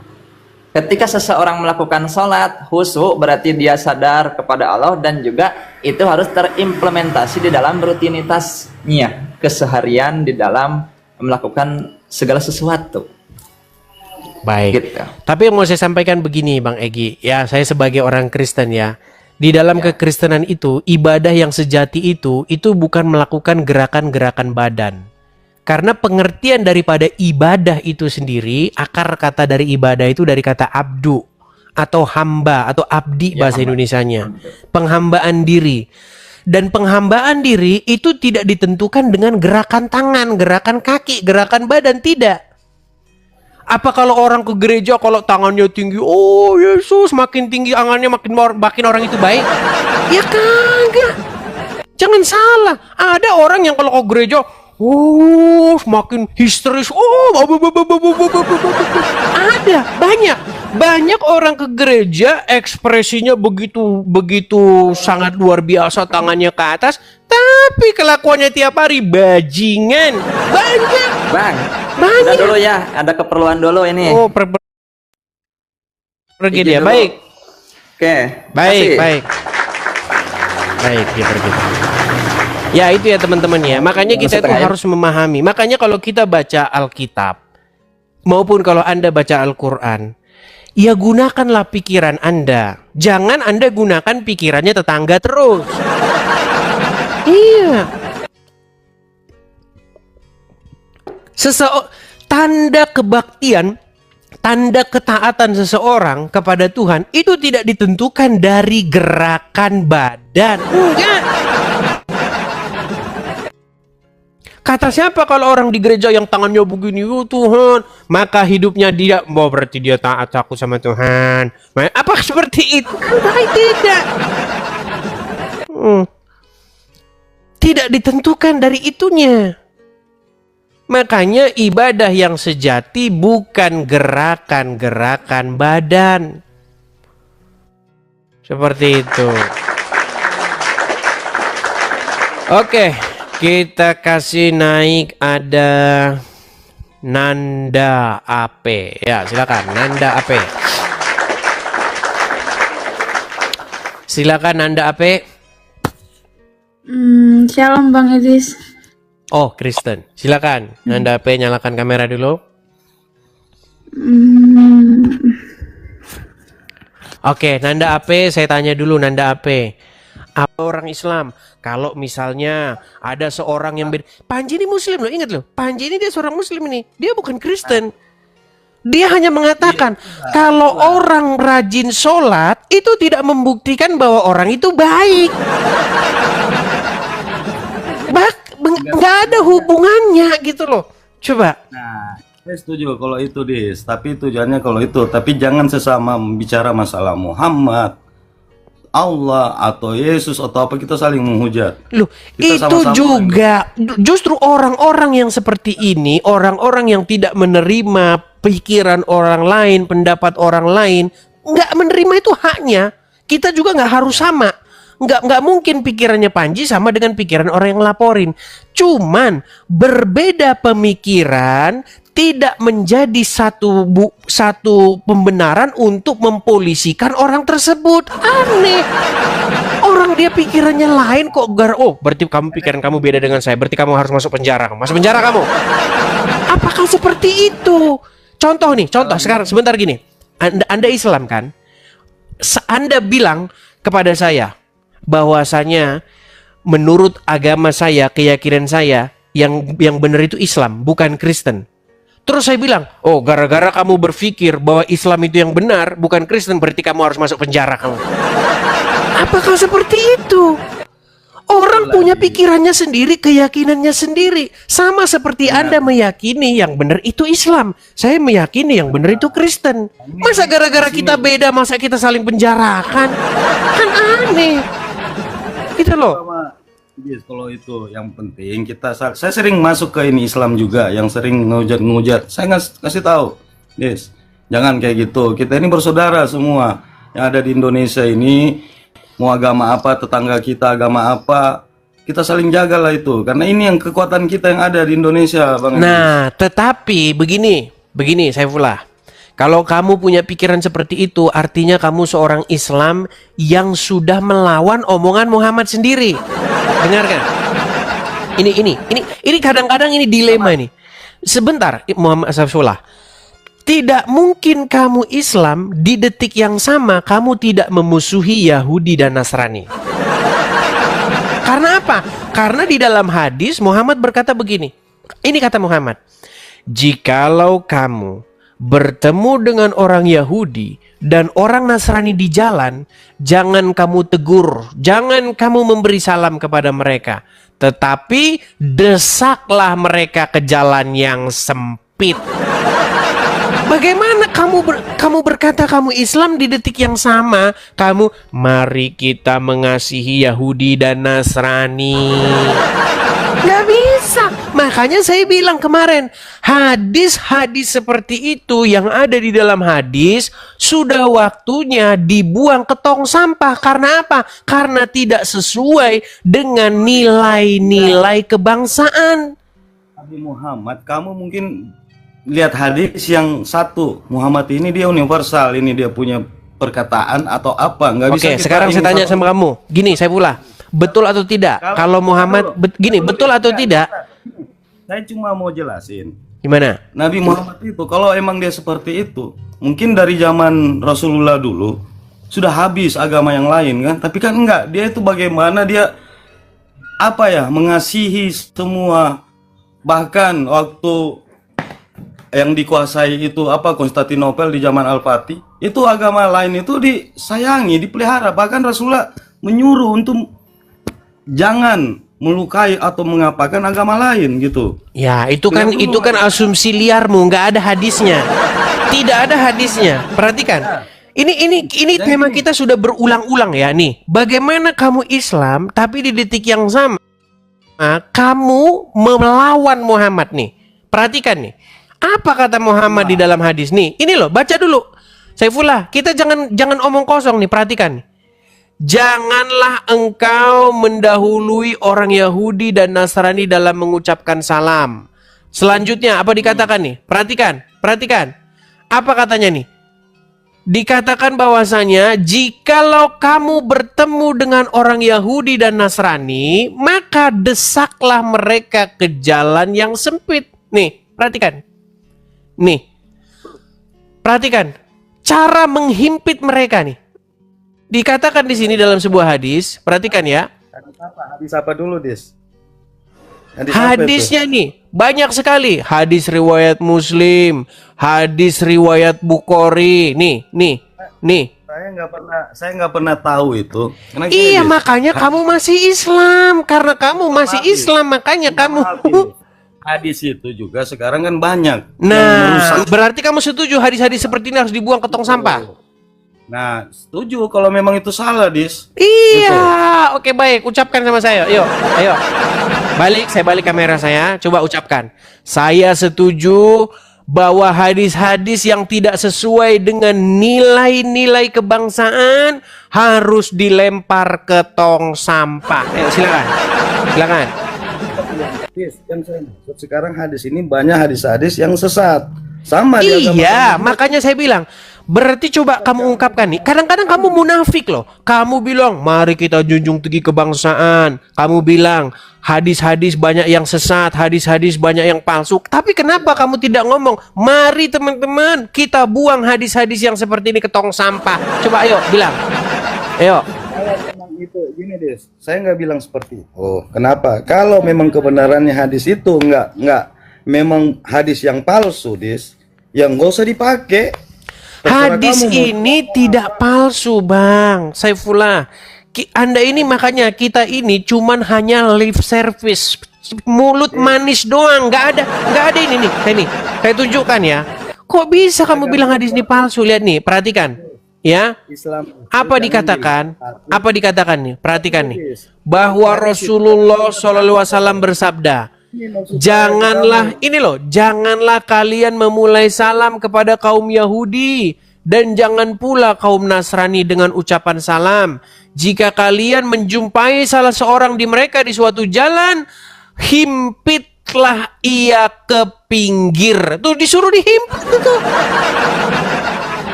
Ketika seseorang melakukan sholat, khusyuk berarti dia sadar kepada Allah, dan juga itu harus terimplementasi di dalam rutinitasnya, keseharian di dalam melakukan segala sesuatu. Baik. Gitu. Tapi yang mau saya sampaikan begini Bang Egi, ya saya sebagai orang Kristen ya, di dalam kekristenan itu ibadah yang sejati itu bukan melakukan gerakan-gerakan badan. Karena pengertian daripada ibadah itu sendiri, akar kata dari ibadah itu dari kata abdu atau hamba atau abdi bahasa Indonesianya. Penghambaan diri. Dan penghambaan diri itu tidak ditentukan dengan gerakan tangan, gerakan kaki, gerakan badan, tidak. Apa kalau orang ke gereja kalau tangannya tinggi, oh Yesus, makin tinggi tangannya makin orang itu baik? Ya kagak. Jangan salah. Ada orang yang kalau ke gereja, oh semakin histeris, ada banyak orang ke gereja ekspresinya begitu sangat luar biasa, tangannya ke atas, tapi kelakuannya tiap hari bajingan. Bang, Banyak. udah dulu ya, ada keperluan dulu ini. Oh, pergi Izin dia. dulu. Baik. Oke, Baik, kasih. baik. Baik, dia pergi. Ya, itu ya teman-teman ya. Makanya kita itu Setengah ya. harus memahami. Makanya kalau kita baca Alkitab maupun kalau Anda baca Al-Qur'an, ya gunakanlah pikiran Anda. Jangan Anda gunakan pikirannya tetangga terus. Iya. Tanda kebaktian, tanda ketaatan seseorang kepada Tuhan itu tidak ditentukan dari gerakan badan. Enggak. Kata siapa kalau orang di gereja yang tangannya begini, oh Tuhan, maka hidupnya dia, oh berarti dia taat aku sama Tuhan. Apa seperti itu? Enggak, tidak. Tidak ditentukan dari itunya. Makanya ibadah yang sejati bukan gerakan-gerakan badan. Seperti itu. Oke, kita kasih naik ada Nanda AP. Ya, silakan Nanda AP. Silakan Nanda AP. Shalom Bang Idris. Oh, Kristen. Silakan. Nanda AP, nyalakan kamera dulu. Oke, Nanda AP, saya tanya dulu Nanda AP. Apa orang Islam? Kalau misalnya ada seorang yang Panji ini Muslim loh, ingat loh. Panji ini dia seorang Muslim ini. Dia bukan Kristen. Dia hanya mengatakan kalau orang rajin sholat itu tidak membuktikan bahwa orang itu baik. Nggak ada hubungannya gitu loh. Coba. Nah, saya setuju kalau itu Dis, tapi tujuannya kalau itu, tapi jangan sesama bicara masalah Muhammad, Allah atau Yesus atau apa kita saling menghujat. Loh, Kita itu sama-sama juga justru orang-orang yang seperti ini, orang-orang yang tidak menerima pikiran orang lain, pendapat orang lain, nggak menerima itu haknya. Kita juga nggak harus sama. Nggak mungkin pikirannya Panji sama dengan pikiran orang yang laporin. Cuman berbeda pemikiran tidak menjadi satu pembenaran untuk mempolisikan orang tersebut. Aneh. Orang dia pikirannya lain kok berarti pikiran kamu beda dengan saya. Berarti kamu harus masuk penjara. Masuk penjara kamu. Apakah seperti itu? Contoh sekarang sebentar gini. Anda Islam kan? Anda bilang kepada saya bahwasanya menurut agama saya, keyakinan saya yang benar itu Islam, bukan Kristen. Terus saya bilang, oh gara-gara kamu berpikir bahwa Islam itu yang benar, bukan Kristen, berarti kamu harus masuk penjara kamu. Apakah seperti itu? Orang punya pikirannya sendiri, keyakinannya sendiri. Sama seperti Anda meyakini yang benar itu Islam, saya meyakini yang benar itu Kristen. Masa gara-gara kita beda, masa kita saling penjarakan? Kan aneh. Gitu loh. Yes, kalau itu yang penting saya sering masuk ke ini Islam juga, yang sering ngehujat. Saya kasih tahu, yes, jangan kayak gitu. Kita ini bersaudara semua yang ada di Indonesia ini, mau agama apa, tetangga kita agama apa, kita saling jagalah itu, karena ini yang kekuatan kita yang ada di Indonesia, Bang. Nah, tetapi begini Saifullah. Kalau kamu punya pikiran seperti itu, artinya kamu seorang Islam yang sudah melawan omongan Muhammad sendiri. Dengarkan. Ini kadang-kadang ini dilema ini. Sebentar, Muhammad Saifullah. Tidak mungkin kamu Islam di detik yang sama kamu tidak memusuhi Yahudi dan Nasrani. Karena apa? Karena di dalam hadis Muhammad berkata begini. Ini kata Muhammad. Jikalau kamu bertemu dengan orang Yahudi dan orang Nasrani di jalan, jangan kamu tegur, jangan kamu memberi salam kepada mereka, tetapi desaklah mereka ke jalan yang sempit. Bagaimana kamu berkata kamu Islam di detik yang sama kamu mari kita mengasihi Yahudi dan Nasrani? Gak bisa. Makanya saya bilang kemarin, hadis-hadis seperti itu yang ada di dalam hadis sudah waktunya dibuang ke tong sampah. Karena apa? Karena tidak sesuai dengan nilai-nilai kebangsaan. Nabi Muhammad, kamu mungkin lihat hadis yang satu, Muhammad ini dia universal, ini dia punya perkataan atau apa, nggak bisa. Oke, sekarang saya tanya sama kamu, gini Saifullah, betul atau tidak? Kalau Muhammad, betul atau tidak? Saya cuma mau jelasin. Gimana? Nabi Muhammad itu, kalau emang dia seperti itu, mungkin dari zaman Rasulullah dulu sudah habis agama yang lain kan? Tapi kan enggak, dia itu bagaimana dia apa ya, mengasihi semua, bahkan waktu yang dikuasai itu apa Konstantinopel di zaman Al-Fatih, itu agama lain itu disayangi, dipelihara. Bahkan Rasulullah menyuruh untuk jangan melukai atau mengapakan agama lain gitu. Ya, itu kan asumsi liarmu, nggak ada hadisnya. Tidak ada hadisnya. Perhatikan. Ini tema kita sudah berulang-ulang ya nih. Bagaimana kamu Islam tapi di detik yang sama kamu melawan Muhammad nih. Perhatikan nih. Apa kata Muhammad di dalam hadis nih? Ini loh, baca dulu. Saifullah, kita jangan omong kosong nih, perhatikan. Janganlah engkau mendahului orang Yahudi dan Nasrani dalam mengucapkan salam. Selanjutnya apa dikatakan nih? Perhatikan. Apa katanya nih? Dikatakan bahwasanya jikalau kamu bertemu dengan orang Yahudi dan Nasrani, maka desaklah mereka ke jalan yang sempit. Nih, perhatikan. Nih, perhatikan cara menghimpit mereka nih. Dikatakan di sini dalam sebuah hadis, perhatikan ya. Hadis apa dulu, Dis? Hadisnya nih banyak sekali. Hadis riwayat Muslim, hadis riwayat Bukhari. Nih. Saya nggak pernah tahu itu. Iya, makanya kamu masih Islam. Karena kamu masih Islam, makanya kamu. Hadis itu juga sekarang kan banyak. Nah, berarti kamu setuju hadis-hadis seperti ini harus dibuang ke tong sampah? Nah, setuju kalau memang itu salah, Dis. Iya, gitu. Oke baik, ucapkan sama saya. Yuk, ayo. Saya balik kamera saya, coba ucapkan. Saya setuju bahwa hadis-hadis yang tidak sesuai dengan nilai-nilai kebangsaan harus dilempar ke tong sampah. Ayo, silakan. Sekarang hadis ini banyak hadis-hadis yang sesat. Sama dia. Iya, makanya saya bilang, berarti coba kamu ungkapkan nih. Kadang-kadang kamu munafik loh. Kamu bilang, mari kita junjung tinggi kebangsaan. Kamu bilang, hadis-hadis banyak yang sesat, hadis-hadis banyak yang palsu. Tapi kenapa kamu tidak ngomong, mari teman-teman, kita buang hadis-hadis yang seperti ini ke tong sampah. Coba ayo, bilang. Ayo. Itu gini, Des. Saya nggak bilang seperti itu. Oh, kenapa? Kalau memang kebenarannya hadis itu nggak memang hadis yang palsu, Des, yang nggak usah dipakai. Hadis ini tidak palsu, Bang Saifullah. Anda ini makanya kita ini cuman hanya lip service, mulut manis doang, nggak ada ini nih. Saya tunjukkan ya. Kok bisa kamu bilang hadis ini palsu? Lihat nih, perhatikan. Ya, apa dikatakan nih? Perhatikan nih, bahwa Rasulullah SAW bersabda, janganlah kalian memulai salam kepada kaum Yahudi Dan jangan pula kaum Nasrani dengan ucapan salam. Jika kalian menjumpai salah seorang di mereka di suatu jalan, himpitlah ia ke pinggir. Tuh disuruh dihimpit tuh.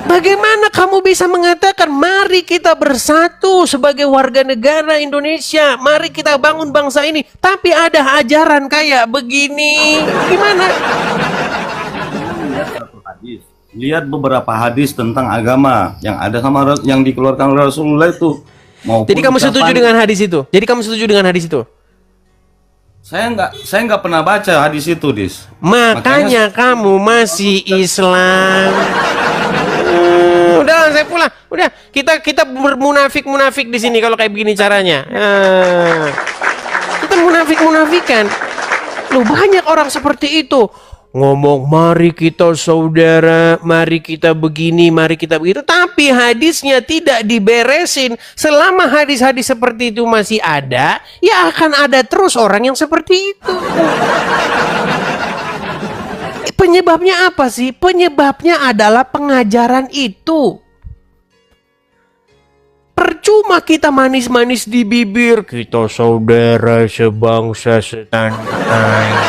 Bagaimana kamu bisa mengatakan mari kita bersatu sebagai warga negara Indonesia, mari kita bangun bangsa ini, tapi ada ajaran kayak begini? Gimana? Lihat beberapa hadis tentang agama yang ada sama yang dikeluarkan oleh Rasulullah itu. Jadi kamu setuju dengan hadis itu? Jadi kamu setuju dengan hadis itu? Saya nggak pernah baca hadis itu, Dis. Makanya kamu masih Islam. Udah, saya pulang. Udah, kita bermunafik di sini kalau kayak begini caranya. Kita munafik-munafikan. Loh, banyak orang seperti itu. Ngomong mari kita saudara, mari kita begini, mari kita begitu, tapi hadisnya tidak diberesin. Selama hadis-hadis seperti itu masih ada, ya akan ada terus orang yang seperti itu. Penyebabnya apa sih? Penyebabnya adalah pengajaran itu. Percuma kita manis-manis di bibir, kita saudara sebangsa setanah air.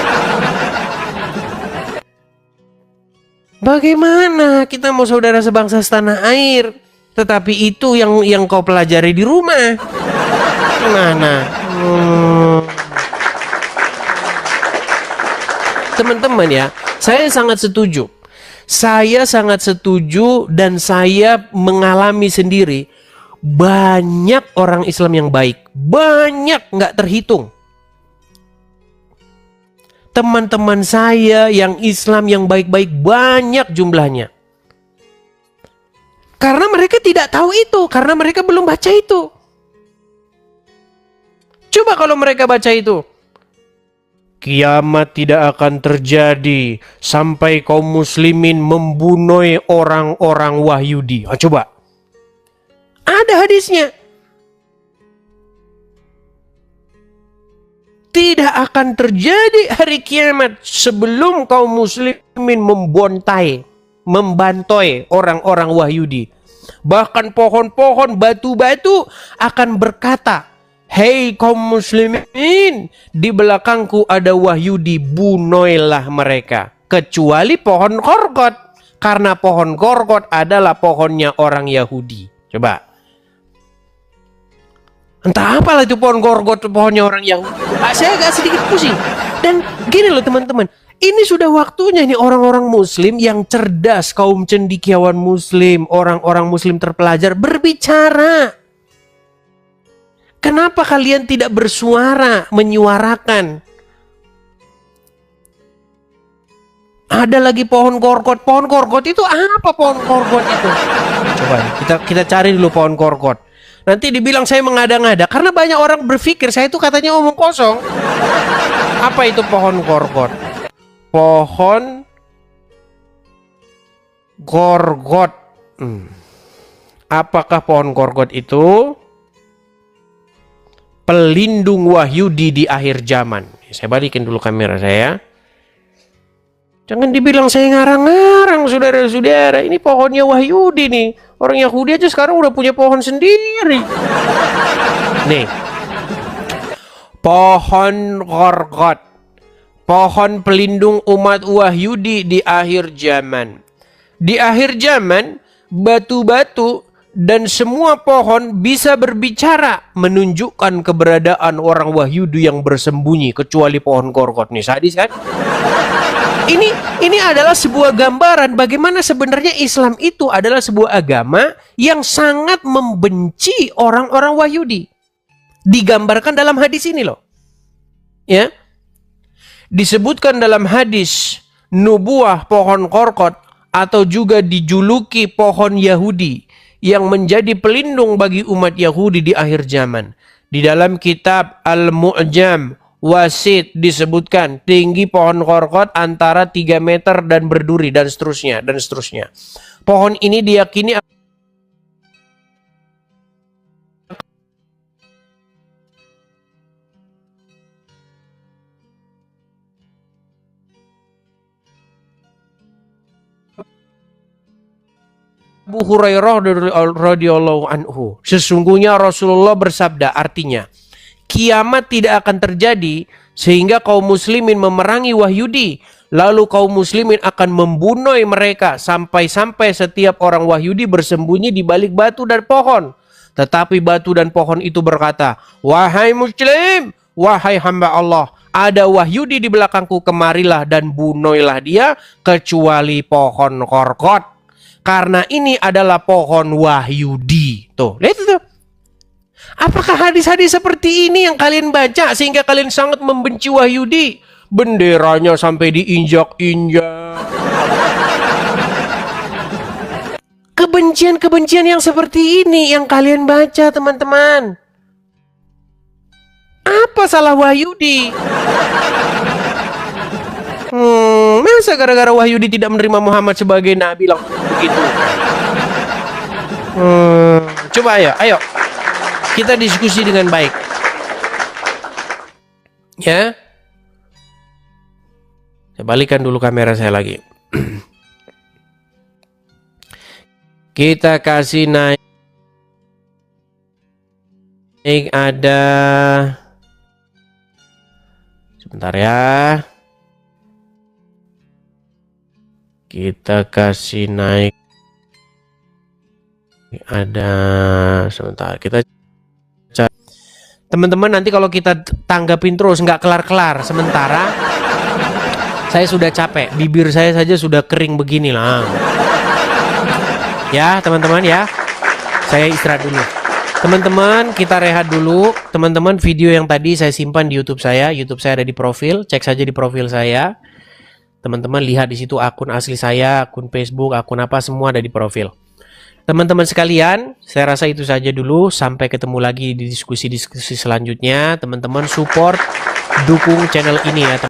Bagaimana kita mau saudara sebangsa setanah air, tetapi itu yang kau pelajari di rumah? Gimana? Teman-teman ya, saya sangat setuju. Saya sangat setuju dan saya mengalami sendiri. Banyak orang Islam yang baik. Banyak, nggak terhitung. Teman-teman saya yang Islam yang baik-baik banyak jumlahnya. Karena mereka tidak tahu itu. Karena mereka belum baca itu. Coba kalau mereka baca itu. Kiamat tidak akan terjadi sampai kaum muslimin membunuh orang-orang Wahyudi. Coba. Ada hadisnya. Tidak akan terjadi hari kiamat sebelum kaum muslimin membantoi orang-orang Wahyudi. Bahkan pohon-pohon, batu-batu akan berkata, "Hei kaum muslimin, di belakangku ada Wahyudi, bunuhlah mereka." Kecuali pohon korgot, karena pohon korgot adalah pohonnya orang Yahudi. Coba. Entah apalah itu pohon korgot, pohonnya orang Yahudi. Saya agak sedikit pusing. Dan gini loh teman-teman, ini sudah waktunya nih orang-orang muslim yang cerdas, kaum cendekiawan muslim, orang-orang muslim terpelajar berbicara. Kenapa kalian tidak bersuara, menyuarakan? Ada lagi pohon korgot. Pohon korgot itu apa pohon korgot itu? Coba kita cari dulu pohon korgot. Nanti dibilang saya mengada-ngada karena banyak orang berpikir saya itu katanya omong kosong. Apa itu pohon korgot? Pohon korgot. Apakah pohon korgot itu? Pelindung Wahyudi di akhir zaman. Saya balikin dulu kamera saya. Jangan dibilang saya ngarang-ngarang, saudara-saudara. Ini pohonnya Wahyudi nih. Orang Yahudi aja sekarang udah punya pohon sendiri. Nih. Pohon korgot. Pohon pelindung umat Wahyudi di akhir zaman. Di akhir zaman, batu-batu dan semua pohon bisa berbicara, menunjukkan keberadaan orang Wahyudi yang bersembunyi, kecuali pohon korgot nih. Sadis kan? Ini adalah sebuah gambaran bagaimana sebenarnya Islam itu adalah sebuah agama yang sangat membenci orang-orang Wahyudi. Digambarkan dalam hadis ini loh. Ya. Disebutkan dalam hadis nubuah pohon korkot atau juga dijuluki pohon Yahudi yang menjadi pelindung bagi umat Yahudi di akhir zaman. Di dalam kitab Al-Mu'jam Wasit disebutkan tinggi pohon korkot antara 3 meter dan berduri dan seterusnya dan seterusnya. Pohon ini diyakini Abu Hurairah radhiyallahu anhu, sesungguhnya Rasulullah bersabda, artinya kiamat tidak akan terjadi sehingga kaum muslimin memerangi Wahyudi, lalu kaum muslimin akan membunuh mereka sampai-sampai setiap orang Wahyudi bersembunyi di balik batu dan pohon. Tetapi batu dan pohon itu berkata, "Wahai muslim, wahai hamba Allah, ada Wahyudi di belakangku, kemarilah dan bunuhlah dia kecuali pohon korkot. Karena ini adalah pohon Wahyudi." Tuh, lihat itu. Apakah hadis-hadis seperti ini yang kalian baca sehingga kalian sangat membenci Wahyudi? Benderanya sampai diinjak-injak. Kebencian-kebencian yang seperti ini yang kalian baca, teman-teman. Apa salah Wahyudi? Masa gara-gara Wahyudi tidak menerima Muhammad sebagai nabi langsung begitu? Coba ayo kita diskusi dengan baik, ya. Saya balikan dulu kamera saya lagi. Kita kasih naik ada, sebentar ya. Kita kasih naik ada, sebentar, kita cari. Teman-teman, nanti kalau kita tanggapin terus nggak kelar-kelar, sementara saya sudah capek, bibir saya saja sudah kering begini lah. Ya teman-teman ya, saya istirahat dulu. Teman-teman, kita rehat dulu. Teman-teman, video yang tadi saya simpan di YouTube saya. YouTube saya ada di profil, cek saja di profil saya. Teman-teman lihat di situ akun asli saya, akun Facebook, akun apa, semua ada di profil. Teman-teman sekalian, saya rasa itu saja dulu. Sampai ketemu lagi di diskusi-diskusi selanjutnya. Teman-teman support, dukung channel ini ya.